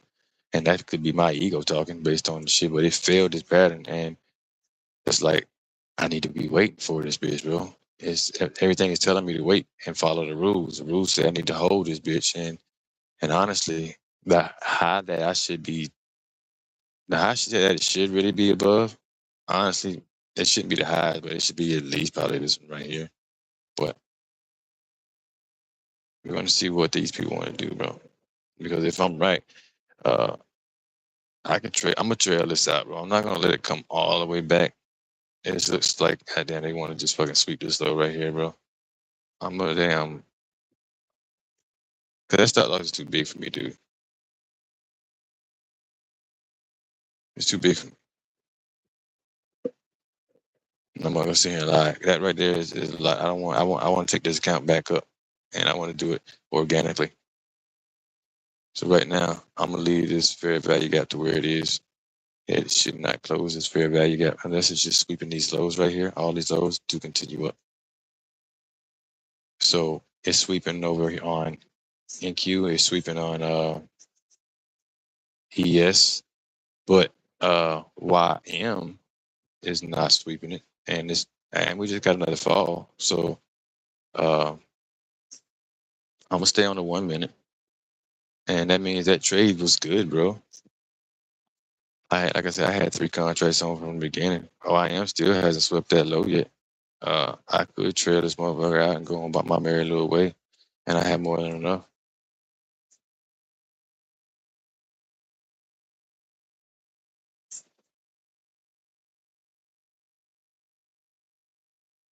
A: And that could be my ego talking based on the shit, but it failed this pattern, and it's like I need to be waiting for this bitch, bro. It's everything is telling me to wait and follow the rules. The rules say I need to hold this bitch, and honestly, the high that I should be, the high that it should really be above. Honestly, it shouldn't be the high, but it should be at least probably this one right here. But we're going to see what these people want to do, bro. Because if I'm right, I can trade. I'm gonna trail this out, bro. I'm not gonna let it come all the way back. It just looks like goddamn they want to just fucking sweep this low right here, bro. I'm gonna damn, cause that stop loss is too big for me, dude. It's too big for me. I'm not gonna sit here and lie. That right there is a lot. I want to take this account back up, and I want to do it organically. So right now, I'm gonna leave this fair value gap to where it is. It should not close this fair value gap unless it's just sweeping these lows right here, all these lows to continue up. So it's sweeping over on NQ, it's sweeping on ES, but YM is not sweeping it, and we just got another fall. So I'm gonna stay on the 1 minute, and that means that trade was good, bro. Like I said, I had 3 contracts on from the beginning. YM still hasn't swept that low yet. I could trail this motherfucker out and go on about my merry little way, and I have more than enough.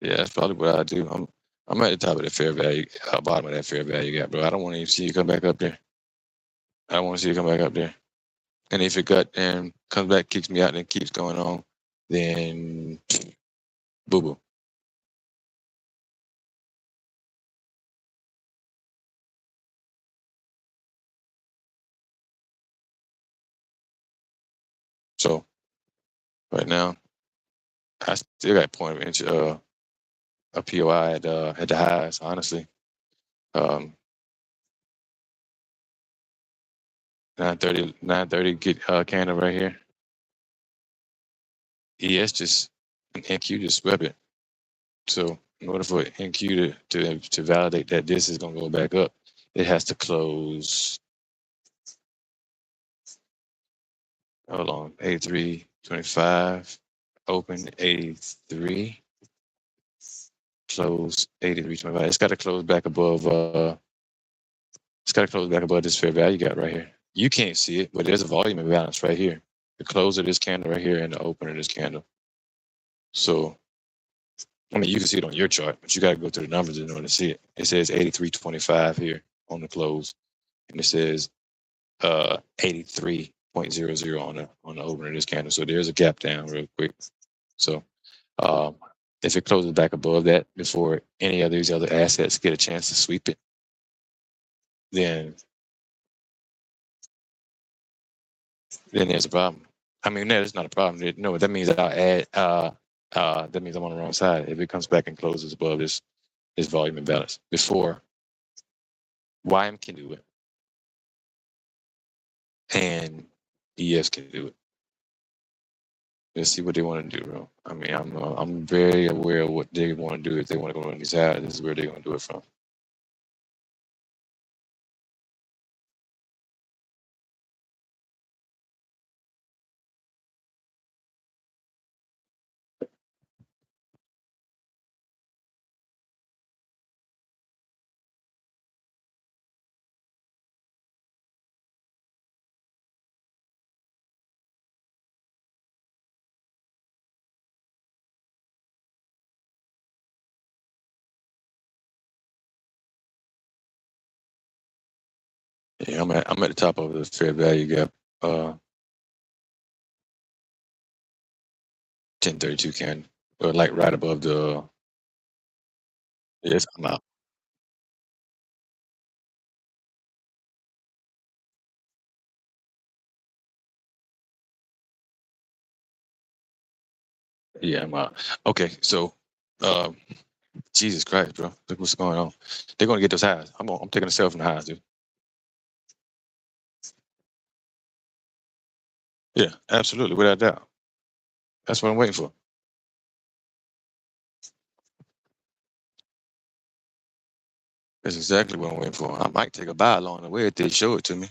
A: Yeah, that's probably what I do. I'm at the top of the fair value, bottom of that fair value gap, bro. I don't want to even see you come back up there. I don't want to see you come back up there. And if it got and comes back, kicks me out, and keeps going on, then boo boo. So right now, I still got point of inch a POI at the highs, honestly. 930 get candle right here. ES just NQ just swept it. So in order for NQ to validate that this is gonna go back up, it has to close. Hold on, 83.25, open 83, close 83.25. It's got to close back above. It's got to close back above this fair value gap right here. You can't see it, but there's a volume imbalance right here. The close of this candle right here and the open of this candle. So, I mean, you can see it on your chart, but you got to go to the numbers in order to see it. It says 83.25 here on the close, and it says 83.00 on the open of this candle. So there's a gap down real quick. So if it closes back above that before any of these other assets get a chance to sweep it, then then there's a problem. I mean, no, it's not a problem. No, that means I'll add. That means I'm on the wrong side. If it comes back and closes above this volume imbalance before YM can do it and ES can do it. Let's see what they want to do, bro. I mean, I'm very aware of what they want to do. If they want to go on these ads, this is where they're going to do it from. Yeah, I'm at the top of the fair value gap. 1032 can, or like right above the. Yes, I'm out. Yeah, I'm out. Okay, so, um, Jesus Christ, bro, look what's going on. They're going to get those highs. I'm taking a sell from the highs, dude. Yeah, absolutely, without doubt. That's what I'm waiting for. That's exactly what I'm waiting for. I might take a buy along the way if they show it to me.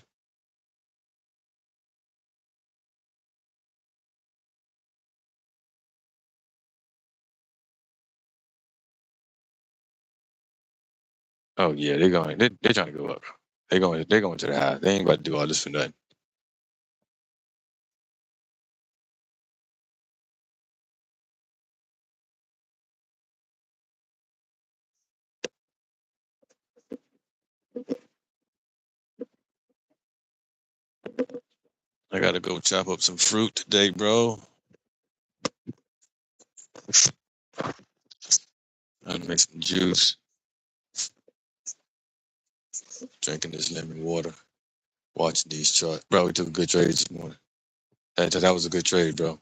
A: Oh yeah, they're trying to go up. They're going to the high. They ain't about to do all this for nothing. I gotta go chop up some fruit today, bro. I'm gonna make some juice. Drinking this lemon water. Watching these charts. Bro, we took a good trade this morning. That was a good trade, bro.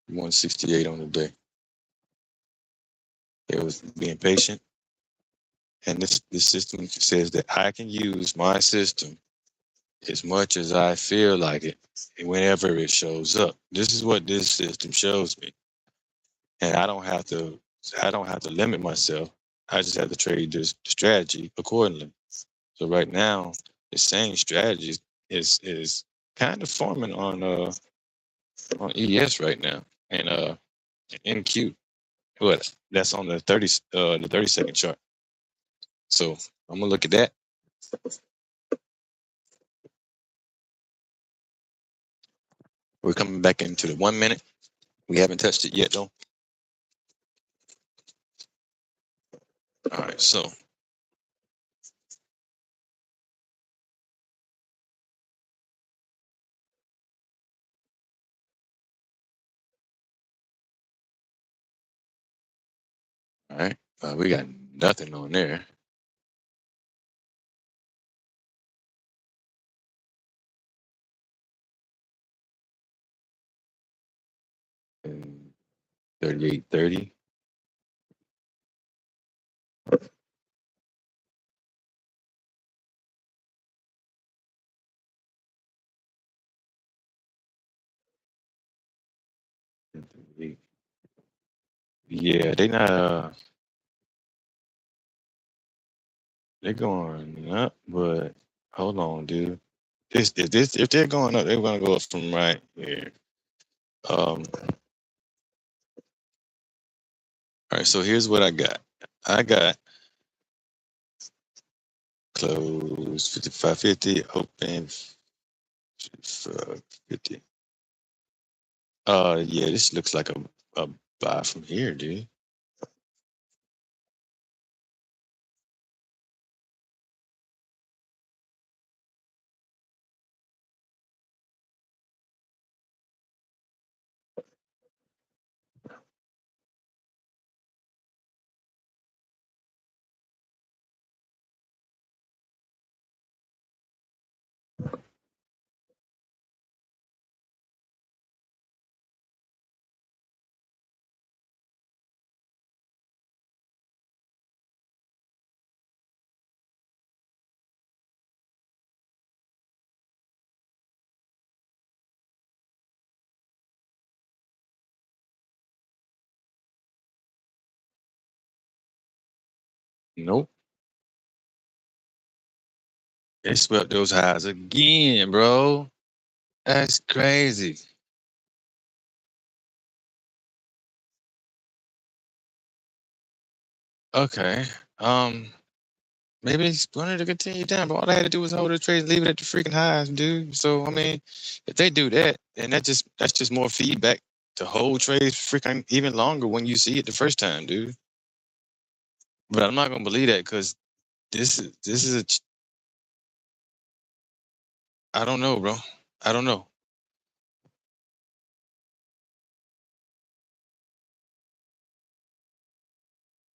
A: 168 on the day. It was being patient. And this system says that I can use my system as much as I feel like it whenever it shows up. This is what this system shows me. And I don't have to limit myself. I just have to trade this strategy accordingly. So right now, the same strategy is kind of forming on ES right now and NQ. But that's on the 30-second chart. So I'm gonna look at that. We're coming back into the 1 minute. We haven't touched it yet though. All right, so all right, we got nothing on there. And 38.30. Yeah, they're going up, but hold on, dude. If they're going up, they're gonna go up from right here. All right, so here's what I got. I got close 55.50, open 55.50. Yeah, this looks like a buy from here, dude. Nope. They swept those highs again, bro. That's crazy. Okay. Um, maybe they wanted to continue down, but all I had to do was hold the trade and leave it at the freaking highs, dude. So I mean, if they do that, then that's just more feedback to hold trades freaking even longer when you see it the first time, dude. But I'm not gonna believe that because this is I don't know, bro. I don't know.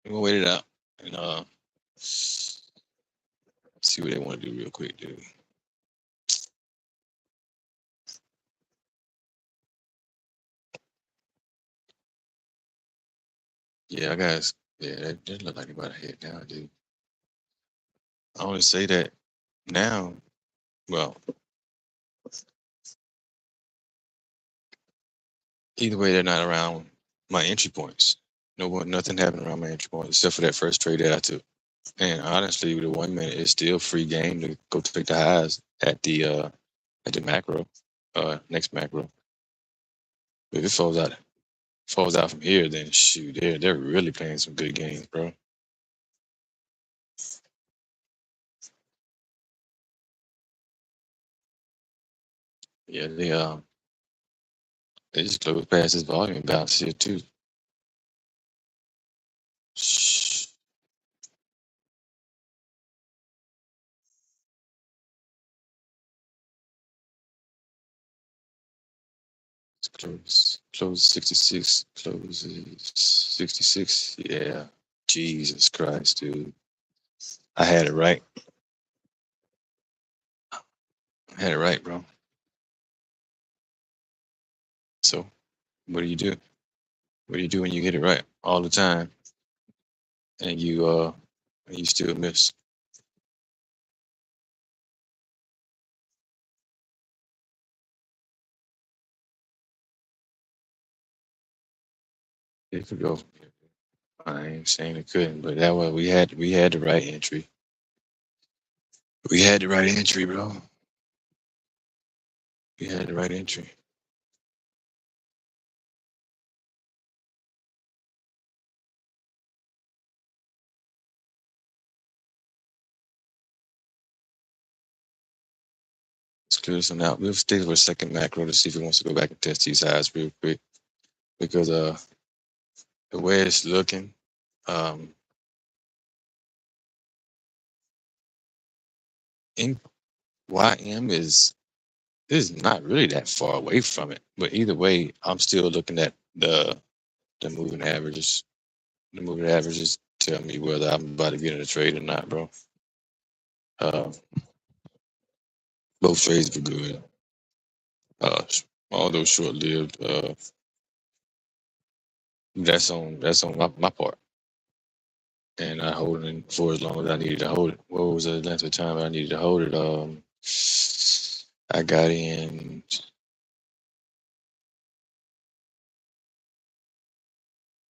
A: We'll wait it out and see what they want to do real quick, dude. Yeah, I guess. Yeah, that look like about to head down, dude. I only say that now. Well, either way, they're not around my entry points. Nothing happened around my entry points except for that first trade that I took. And honestly, with the 1 minute, it's still free game to go take the highs at the macro, next macro. If it falls out from here, then shoot, they're really playing some good games, bro. Yeah, they just closed past this volume bounce here too. Shh. Close 66, closes 66. Yeah. Jesus Christ, dude. I had it right. I had it right, bro. So what do you do? What do you do when you get it right all the time and you still miss? It could go. I ain't saying it couldn't, but that way we had the right entry. We had the right entry, bro. We had the right entry. Let's clear this one out. We'll stay for a second macro to see if it wants to go back and test these highs real quick. Because the way it's looking, um in YM is not really that far away from it. But either way, I'm still looking at the moving averages. The moving averages tell me whether I'm about to get in a trade or not, bro. Uh, both trades were good. Uh, although short lived. That's on my part. And I hold it for as long as I needed to hold it. What was the length of time I needed to hold it? I got in.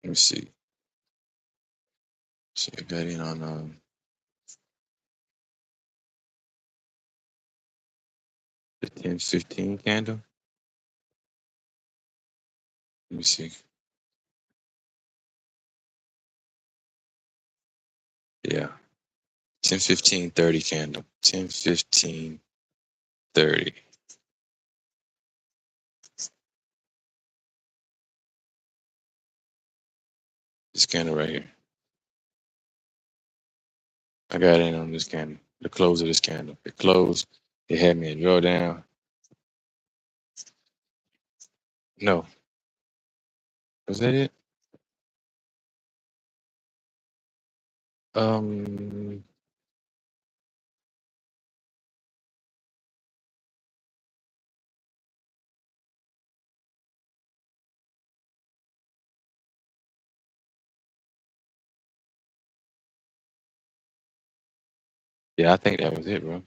A: Let me see. So I got in on the 10-15 candle. Let me see. Yeah. 10-15-30 candle. 10-15-30. This candle right here. I got in on this candle. The close of this candle. It closed. It had me a drawdown. No. Was that it? Um yeah, I think that was it, bro.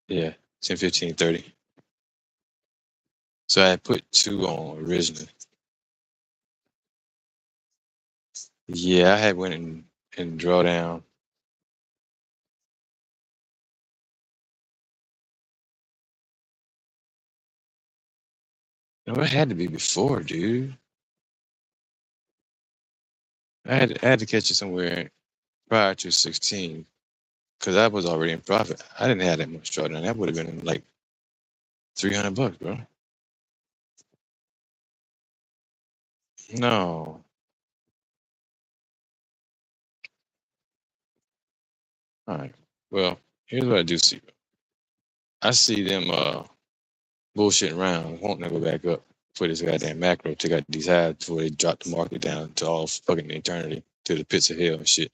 A: Yeah. 10-15-30. So I put two on originally. Yeah, I had went and draw down. No, it had to be before, dude. I had to catch it somewhere prior to 16 because I was already in profit. I didn't have that much drawdown. That would have been like $300, bro. No. All right. Well, here's what I do see. I see them bullshitting around, wanting to go back up for this goddamn macro, take out these highs before they drop the market down to all fucking eternity to the pits of hell and shit.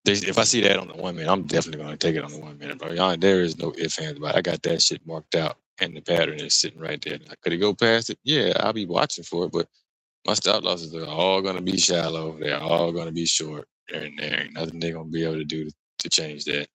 A: If I see that on the 1 minute, I'm definitely gonna take it on the 1 minute, bro. Y'all, there is no ifs ands about it. I got that shit marked out, and the pattern is sitting right there. Could it go past it? Yeah, I'll be watching for it, but my stop losses are all gonna be shallow. They're all gonna be short, and there ain't nothing they're gonna be able to do to change that.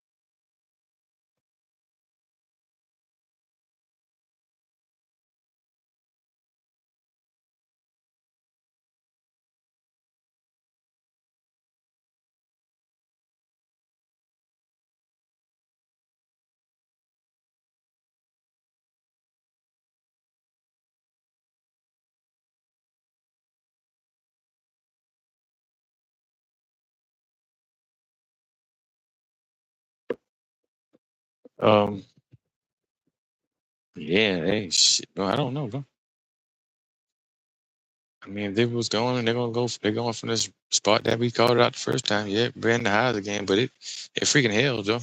A: Um, yeah, hey, shit, bro, I don't know, bro. I mean, if they was going, they're gonna go. They're going from this spot that we called it out the first time. Yeah, ran the highs again, but it freaking hell, Joe.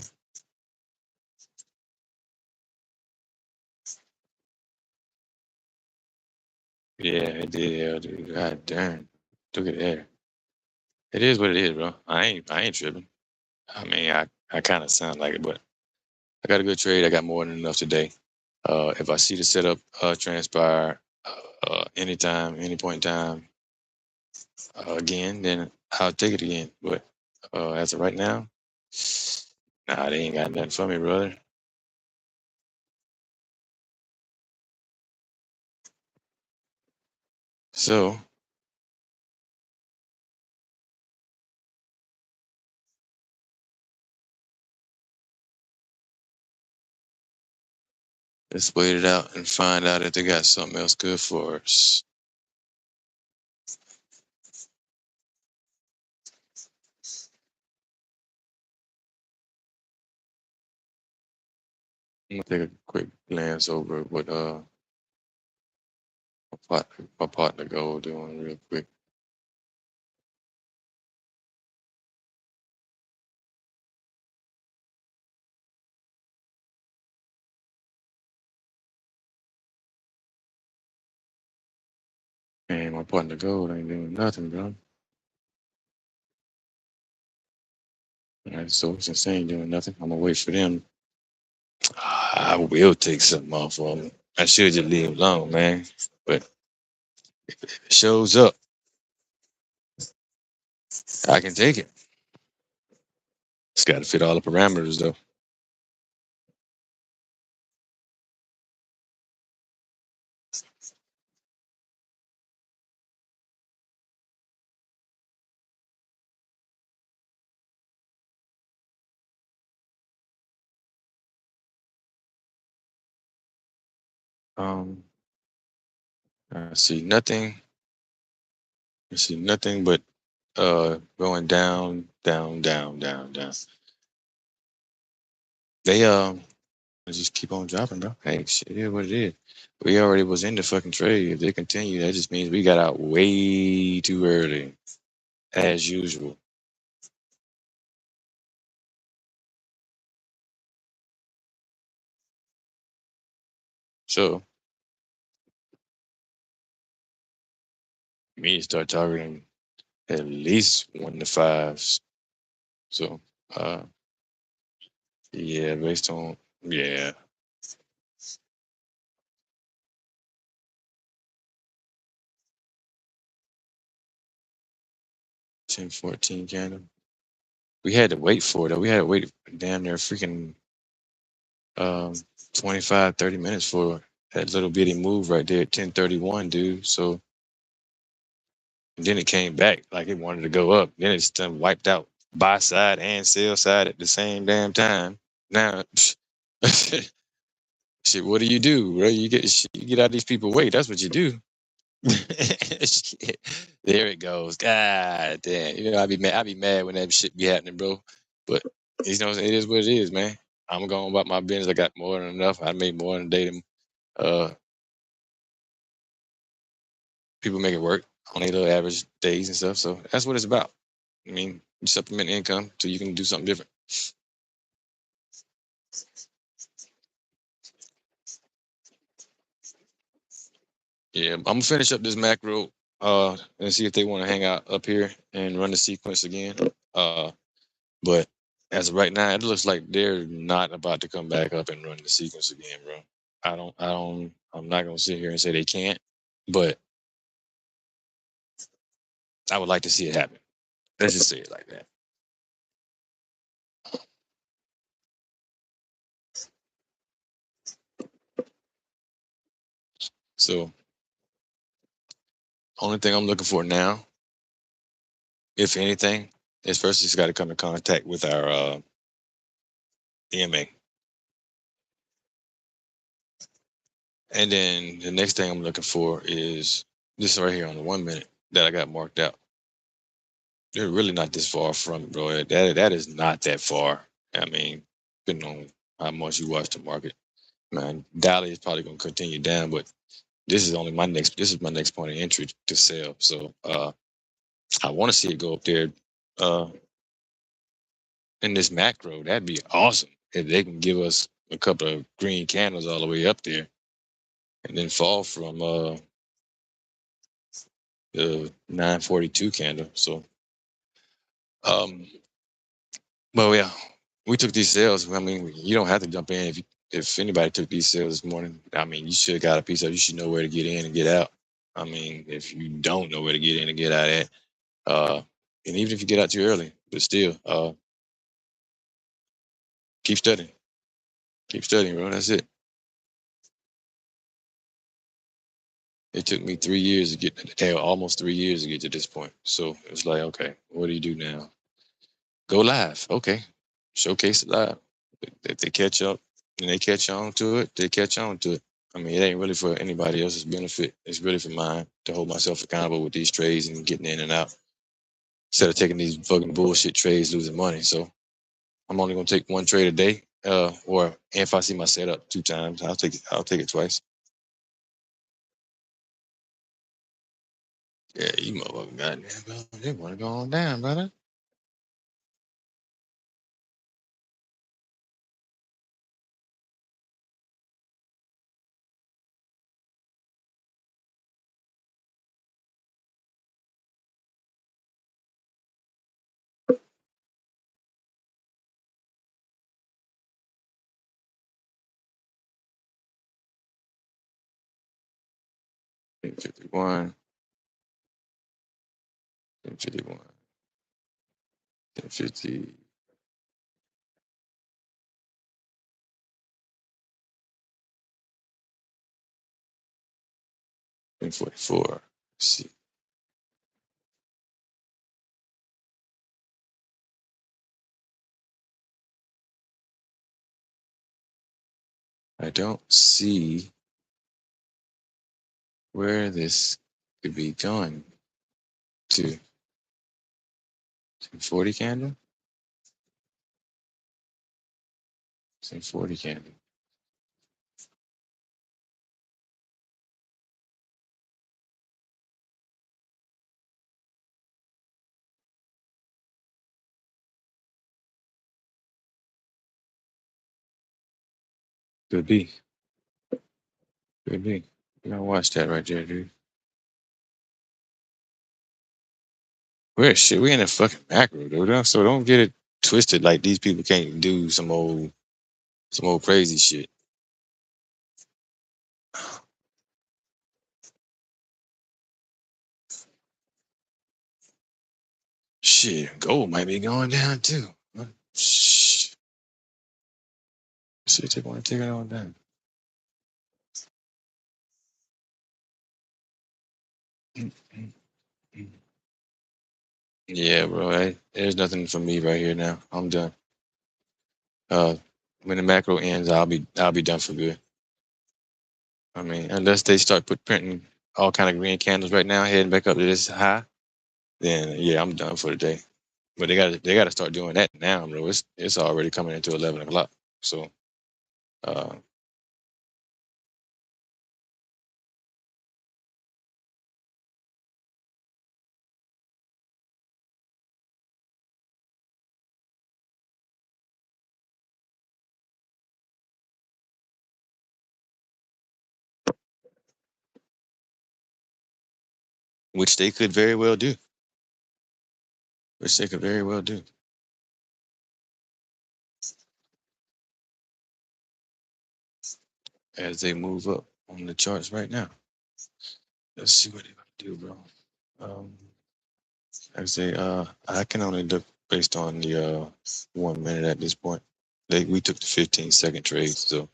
A: Yeah, it did hell, dude. God damn, look at that. It is what it is, bro. I ain't tripping. I mean, I kind of sound like it, but I got a good trade. I got more than enough today. If I see the setup transpire anytime, any point in time again, then I'll take it again. But as of right now, nah, they ain't got nothing for me, brother. So let's wait it out and find out if they got something else good for us. I'm gonna take a quick glance over what my partner Gold doing real quick. Man, my partner Gold ain't doing nothing, bro. Alright, so since they ain't doing nothing, I'm gonna wait for them. I will take something off of them. I should just leave them alone, man. But if it shows up, I can take it. It's got to fit all the parameters, though. Um, I see nothing. I see nothing but going down, down, down, down, down. They just keep on dropping, bro. Hey, shit, it is what it is. We already was in the fucking trade. If they continue, that just means we got out way too early, as usual. So me start targeting at least 1 to 5s. So yeah, based on yeah. 10-14 candle. We had to wait for it though. We had to wait damn near freaking um 25, 30 minutes for that little bitty move right there at 10:31, dude. So And then it came back like it wanted to go up. Then it's done wiped out buy side and sell side at the same damn time. Now, shit, what do, bro? You get out these people way. That's what you do. Shit. There it goes. God damn. You know, I be mad when that shit be happening, bro. But you know, it is what it is, man. I'm going about my business. I got more than enough. I made more than a day than people make it work on their little average days and stuff. So that's what it's about. I mean, you supplement income so you can do something different. Yeah, I'm gonna finish up this macro and see if they want to hang out up here and run the sequence again. But as of right now, it looks like they're not about to come back up and run the sequence again, bro. I'm not gonna sit here and say they can't, but I would like to see it happen. Let's just say it like that. So, only thing I'm looking for now, if anything, is first it's got to come in contact with our EMA, and then the next thing I'm looking for is this right here on the 1 minute that I got marked out. They're really not this far from it, bro. That is not that far. I mean, depending on how much you watch the market, man. Dali is probably going to continue down, but this is only my next. This is my next point of entry to sell. So I want to see it go up there uh, in this macro. That'd be awesome if they can give us a couple of green candles all the way up there, and then fall from the 942 candle. So, well, yeah, we took these sales. I mean, you don't have to jump in if anybody took these sales this morning. I mean, you should have got a piece of. You should know where to get in and get out. I mean, if you don't know where to get in and get out at, and even if you get out too early, but still, keep studying. Keep studying, bro. That's it. It took me 3 years to get, almost 3 years to get to this point. So it's like, okay, what do you do now? Go live. Okay, showcase it live. If they catch up and they catch on to it, they catch on to it. I mean, it ain't really for anybody else's benefit. It's really for mine to hold myself accountable with these trades and getting in and out instead of taking these fucking bullshit trades, losing money. So I'm only gonna take one trade a day. Or if I see my setup 2 times, I'll take it. I'll take it twice. Yeah, you motherfucker, goddamn, bro. They want to go on down, brother. Ten 51, 1051, 1050. 1044. Let's see. I don't see where this could be going to. 40 candle? 40 candle. Could be. Could be. You gotta watch that right there, dude. We're shit. We in a fucking macro, dude. So don't get it twisted like these people can't do some old crazy shit. Shit, gold might be going down too. Shh. Shit, they want to take it on down. Yeah, bro. There's nothing for me right here now. I'm done. Uh, when the macro ends, I'll be done for good. I mean, unless they start printing all kind of green candles right now, heading back up to this high, then yeah, I'm done for the day. But they gotta start doing that now, bro. It's already coming into 11 o'clock. So uh, which they could very well do. Which they could very well do. As they move up on the charts right now. Let's see what they're gonna do, bro. Um, I say, I can only look based on the 1 minute at this point. We took the 15-second trade, so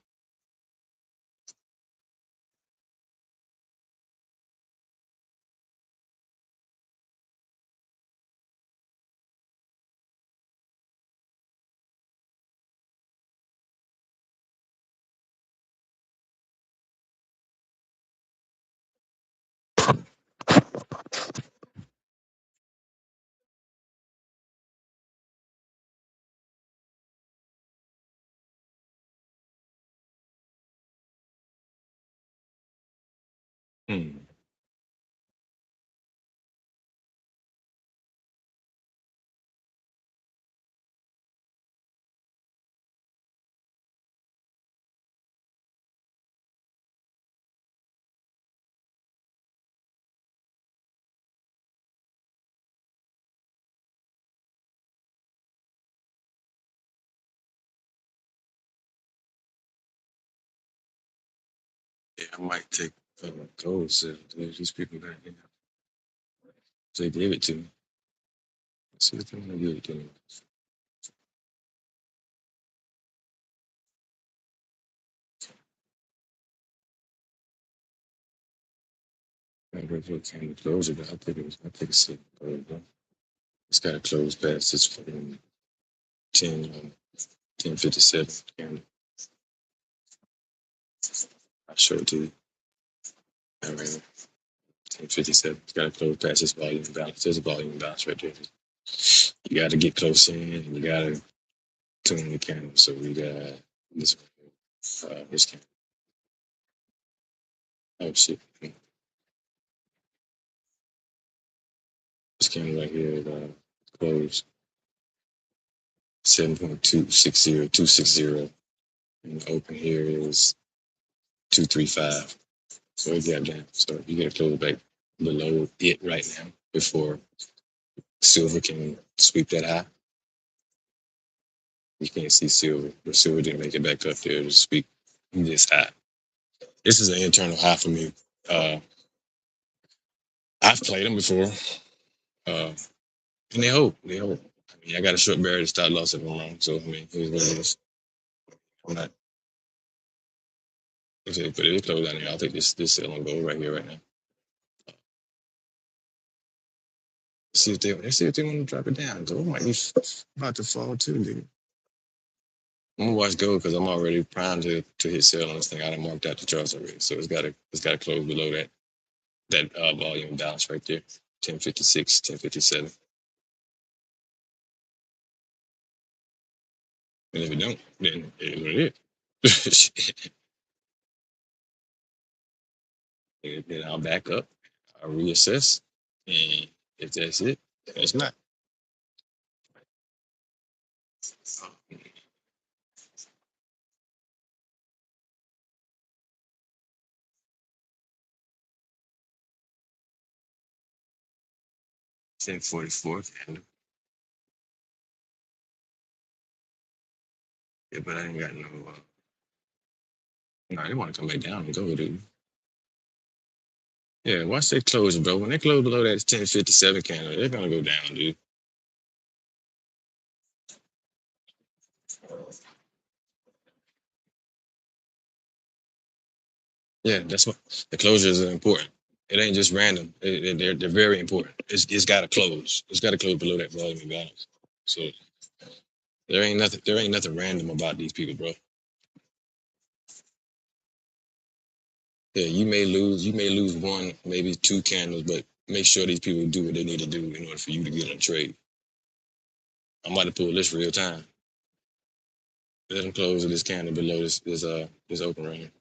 A: hmm. Yeah, I might take goals. These people got, they gave it to me. Let's see if they're gonna give it to me. I'm going to can close it, but I think it's a it's got to close past this from 10 10:57. And I show it to you. All right, 10:57. It's got to close past this volume balance. There's a volume balance right there. You got to get close in. You got to tune the camera. So we got this one here. This camera. Oh shit. This camera right here is closed 7.260. And the open here is 235. So it got down. So you got to close back below it right now before silver can sweep that high. You can't see silver, but silver didn't make it back up there to sweep this high. This is an internal high for me. Uh, I've played them before, and they hold. They hold. I mean, I got a short barrier to stop loss if I'm wrong. So I mean, here's what it is. I'm not. If they put it close down here, I'll take this sell on gold right here, right now. Let's see if they want to drop it down. Gold might be about to fall too, dude. I'm gonna watch gold because I'm already primed to hit sell on this thing. I done marked out the charts already, so it's gotta close below that volume balance right there, 10:56, 10:57. And if it don't, then it is what it is. And then I'll back up, I'll reassess, and if that's it, then it's not. 10:44 candle. Yeah, but I ain't got no. No, they want to come back down and go, dude. Yeah, watch they close, bro. When they close below that 10:57 candle, they're gonna go down, dude. Yeah, that's what the closures are important. It ain't just random. They're very important. It's got to close. It's got to close below that volume imbalance. So there ain't nothing random about these people, bro. Yeah, you may lose one, maybe two candles, but make sure these people do what they need to do in order for you to get on trade. I'm about to pull this real time. Let them close with this candle below this open right here.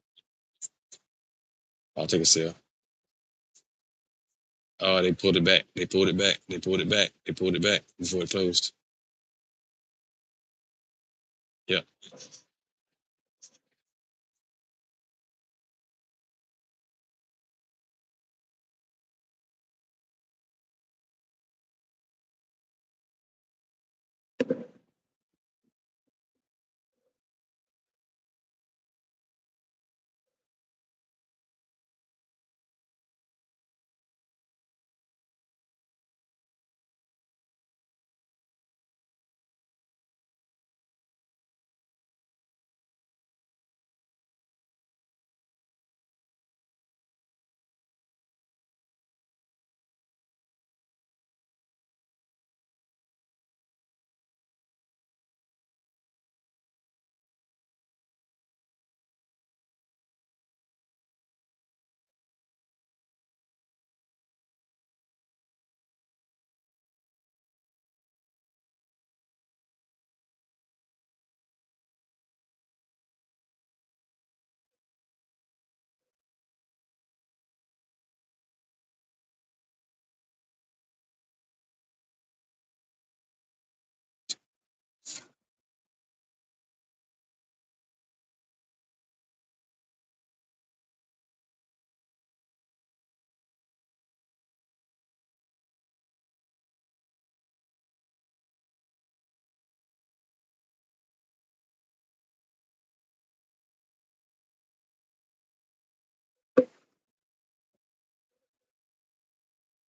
A: I'll take a sell. Oh, they pulled it back. They pulled it back. They pulled it back. They pulled it back before it closed. Yep.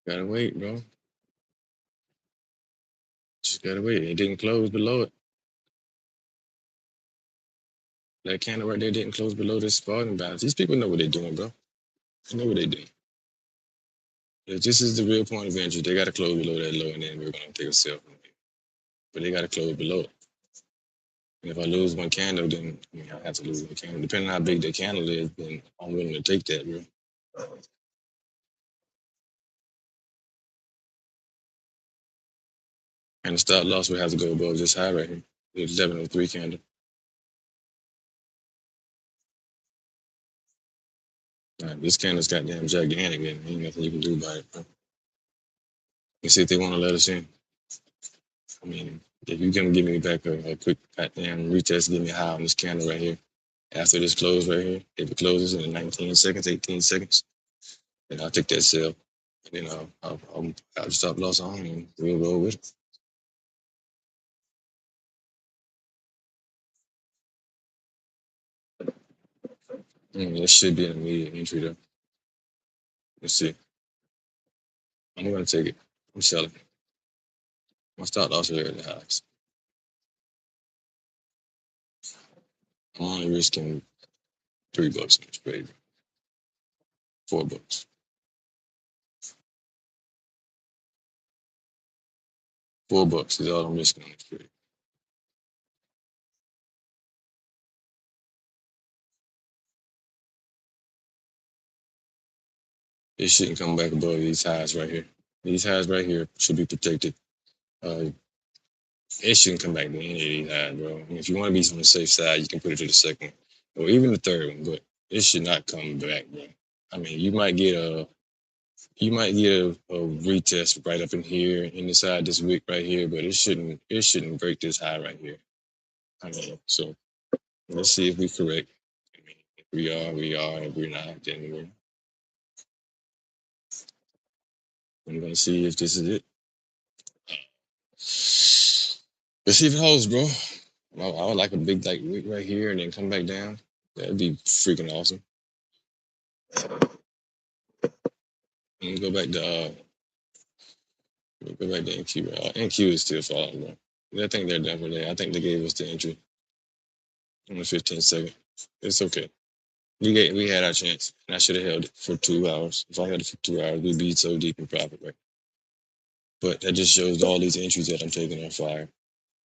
A: Gotta wait, bro. Just gotta wait. It didn't close below it. That candle right there didn't close below this volume balance. These people know what they're doing, bro. They know what they're doing. If this is the real point of entry, they gotta close below that low, and then we're gonna take a sell from here. But they gotta close below it. And if I lose one candle, then I have to lose one candle. Depending on how big the candle is, then I'm willing to take that, bro. And the stop loss would have to go above this high right here. The 1103 candle. This candle's goddamn gigantic, and ain't nothing you can do about it, bro. You see if they want to let us in. I mean, if you can give me back a quick goddamn retest, give me a high on this candle right here. After this close right here, if it closes in 19 seconds, 18 seconds, then I'll take that sell. And then I'll stop loss on and we'll roll with it. This should be an immediate entry though. Let's see. I'm gonna take it. I'm selling. My stop loss are at the highs. I'm only risking $3 in this trade. $4. $4 is all I'm risking on this trade. It shouldn't come back above these highs right here. These highs right here should be protected. Uh, it shouldn't come back to any of these highs, bro. And if you want to be on the safe side, you can put it to the second or even the third one, but it should not come back, bro. I mean, you might get a retest right up in here inside this wick right here, but it shouldn't break this high right here. I mean, so let's see if we correct. I mean, if we are, we are. If we're not, then we're. I'm gonna see if this is it. Let's see if it holds, bro. I would like a big like wick right here and then come back down. That'd be freaking awesome. And go back to NQ. NQ is still falling, bro. I think they're done for that. I think they gave us the entry on the 15 second. It's okay. We had our chance, and I should have held it for 2 hours. If I held it for 2 hours, we'd be so deep in profit, right? But that just shows all these entries that I'm taking on fire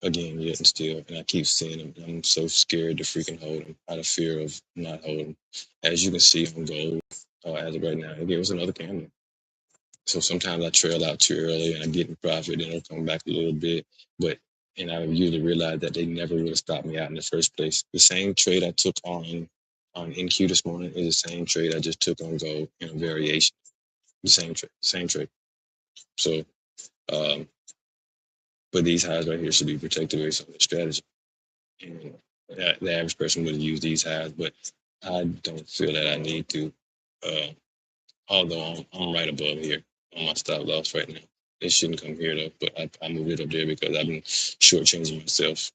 A: again, yet and still, and I keep seeing them. I'm so scared to freaking hold them out of fear of not holding. As you can see on gold, as of right now, it gave us another candle. So sometimes I trail out too early and I get in profit, and it'll come back a little bit, but and I usually realize that they never would have stopped me out in the first place. The same trade I took on NQ this morning is the same trade I just took on gold in a variation. The same trade. So, but these highs right here should be protected based on the strategy. And the average person would use these highs, but I don't feel that I need to. Although I'm right above here on my stop loss right now. It shouldn't come here though, but I moved it up there because I've been shortchanging myself,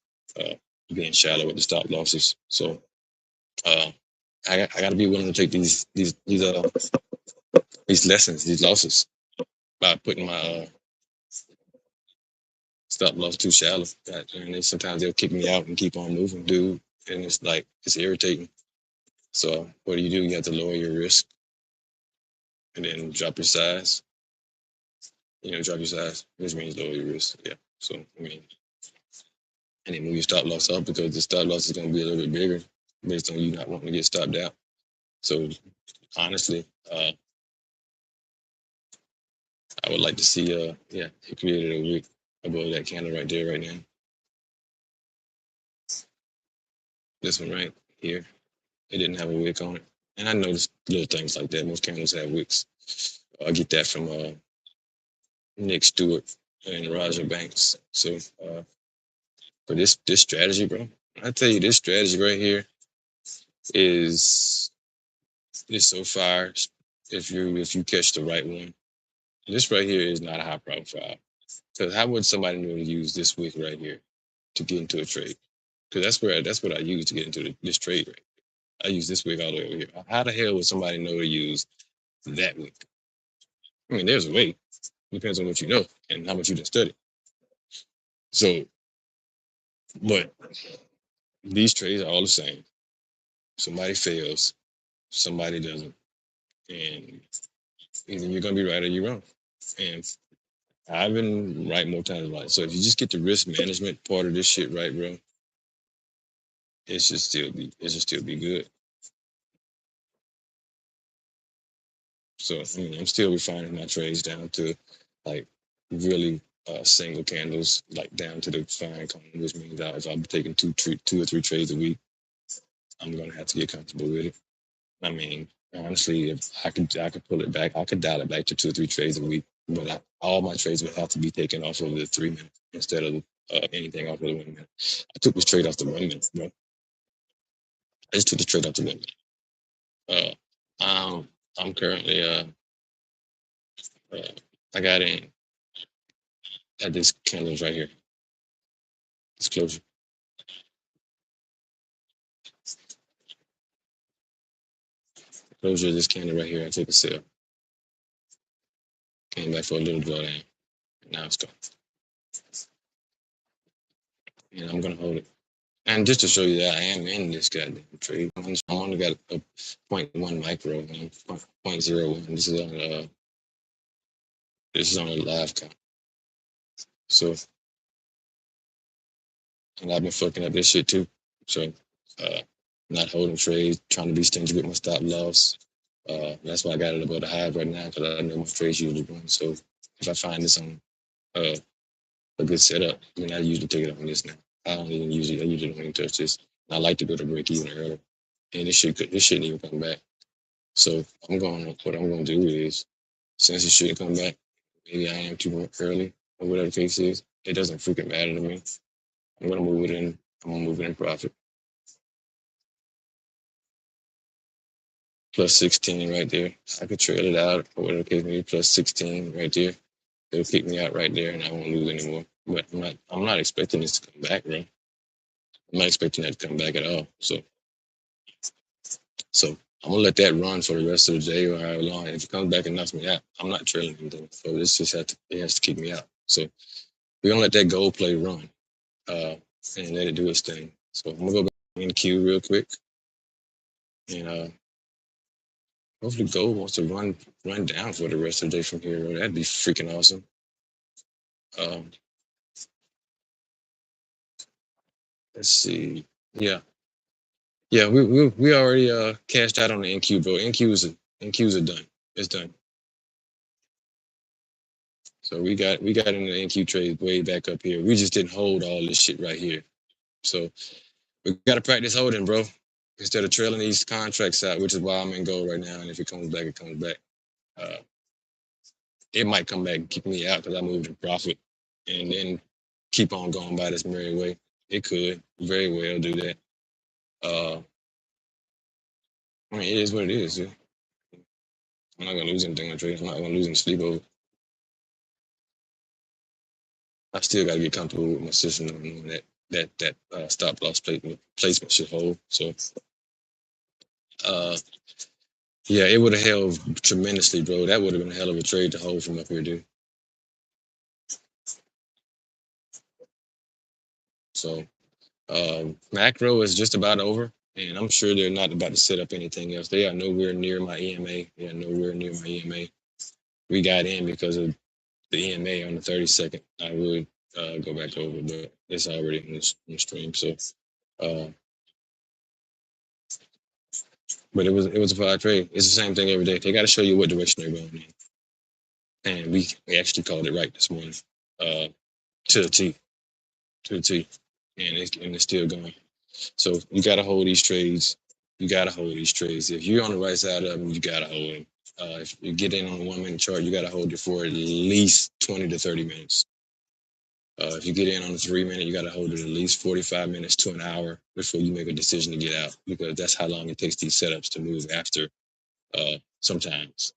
A: being shallow with the stop losses. So I got to be willing to take these lessons, these losses, by putting my stop loss too shallow. And then sometimes they'll kick me out and keep on moving, dude. And it's like it's irritating. So what do? You have to lower your risk and then drop your size. Drop your size, which means lower your risk. Yeah. So I mean, and then move your stop loss up because the stop loss is going to be a little bit bigger based on you not wanting to get stopped out. So honestly, I would like to see, it created a wick above that candle right there right now. This one right here, it didn't have a wick on it. And I noticed little things like that. Most candles have wicks. I get that from Nick Stewart and Roger Banks. So for this strategy, bro, I tell you, this strategy right here is so fire if you catch the right one. This right here is not a high profile. Because how would somebody know to use this wick right here to get into a trade? Because that's what I use to get into this trade. Right? I use this wick all the way over here. How the hell would somebody know to use that wick? I mean, there's a way. Depends on what you know and how much you done study. So, but these trades are all the same. Somebody fails, somebody doesn't, and either you're gonna be right or you're wrong. And I've been right more times than right. So if you just get the risk management part of this shit right, bro, it should still be good. So I mean, I'm still refining my trades down to like really single candles, like down to the fine cone, which means that if I'm taking two or three trades a week, I'm gonna have to get comfortable with it. I mean, honestly, if I could pull it back, I could dial it back to 2 or 3 trades a week, but all my trades would have to be taken off of the 3 minute instead of anything off of the 1 minute. I took this trade off the 1 minute, bro. I just took the trade off the 1 minute. I'm currently I got in at this candles right here. This closure. Closure of this candle right here. I took a sell. Came back for a little drawdown. Now it's gone. And I'm gonna hold it. And just to show you that I am in this goddamn trade, I'm only got a 0.1 micro and 0.01. This is on a live count. So, and I've been fucking up this shit too. So, not holding trades, trying to be stingy with my stop loss. That's why I got it above the hive right now because I know my trades usually run. So, if I find this on a good setup, then I usually take it on this now. I usually don't even touch this. I like to go to break even early, and this shouldn't even come back. So what I'm going to do is, since it shouldn't come back, maybe I am too early or whatever the case is. It doesn't freaking matter to me. I'm gonna move it in. I'm gonna move it in profit. Plus 16 right there. I could trail it out or whatever the case may be. Plus 16 right there. It'll kick me out right there, and I won't lose anymore. But I'm not expecting this to come back, bro. I'm not expecting that to come back at all. So I'm gonna let that run for the rest of the day or however long. If it comes back and knocks me out, I'm not trailing anything. So this just has to keep me out. So we're gonna let that gold play run, and let it do its thing. So I'm gonna go back in queue real quick, and Hopefully gold wants to run down for the rest of the day from here. That'd be freaking awesome. Let's see. Yeah. Yeah, we already cashed out on the NQ, bro. NQs are done. It's done. So we got in the NQ trade way back up here. We just didn't hold all this shit right here. So we got to practice holding, bro, instead of trailing these contracts out, which is why I'm in gold right now. And if it comes back, it comes back. It might come back and kick me out because I moved in profit, and then keep on going by this merry way. It could very well do that. I mean, it is what it is. Yeah. I'm not gonna lose anything on trade. I'm not gonna lose any sleep over. I still got to get comfortable with my system and that stop loss placement should hold. So, yeah, it would have held tremendously, bro. That would have been a hell of a trade to hold from up here, dude. So, macro is just about over, and I'm sure they're not about to set up anything else. They are nowhere near my EMA. They are nowhere near my EMA. We got in because of the EMA on the 32nd. I would go back over, but it's already in the stream. So, but it was a fire trade. It's the same thing every day. They got to show you what direction they're going in, and we actually called it right this morning, to the T, and it's still going. So you got to hold these trades. You got to hold these trades. If you're on the right side of them, you got to hold them. If you get in on a 1 minute chart, you got to hold it for at least 20 to 30 minutes. If you get in on a 3 minute, you got to hold it at least 45 minutes to an hour before you make a decision to get out, because that's how long it takes these setups to move after. Sometimes,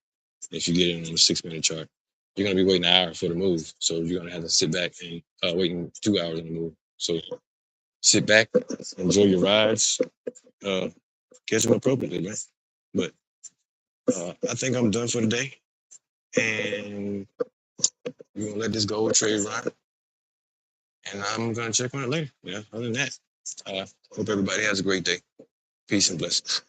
A: if you get in on a 6 minute chart, you're gonna be waiting an hour for the move. So you're gonna have to sit back and waiting 2 hours on the move. So sit back, enjoy your rides, catch them appropriately, man. But I think I'm done for the day, and we're gonna let this gold trade run, and I'm gonna check on it later. Yeah. Other than that, hope everybody has a great day. Peace and blessings.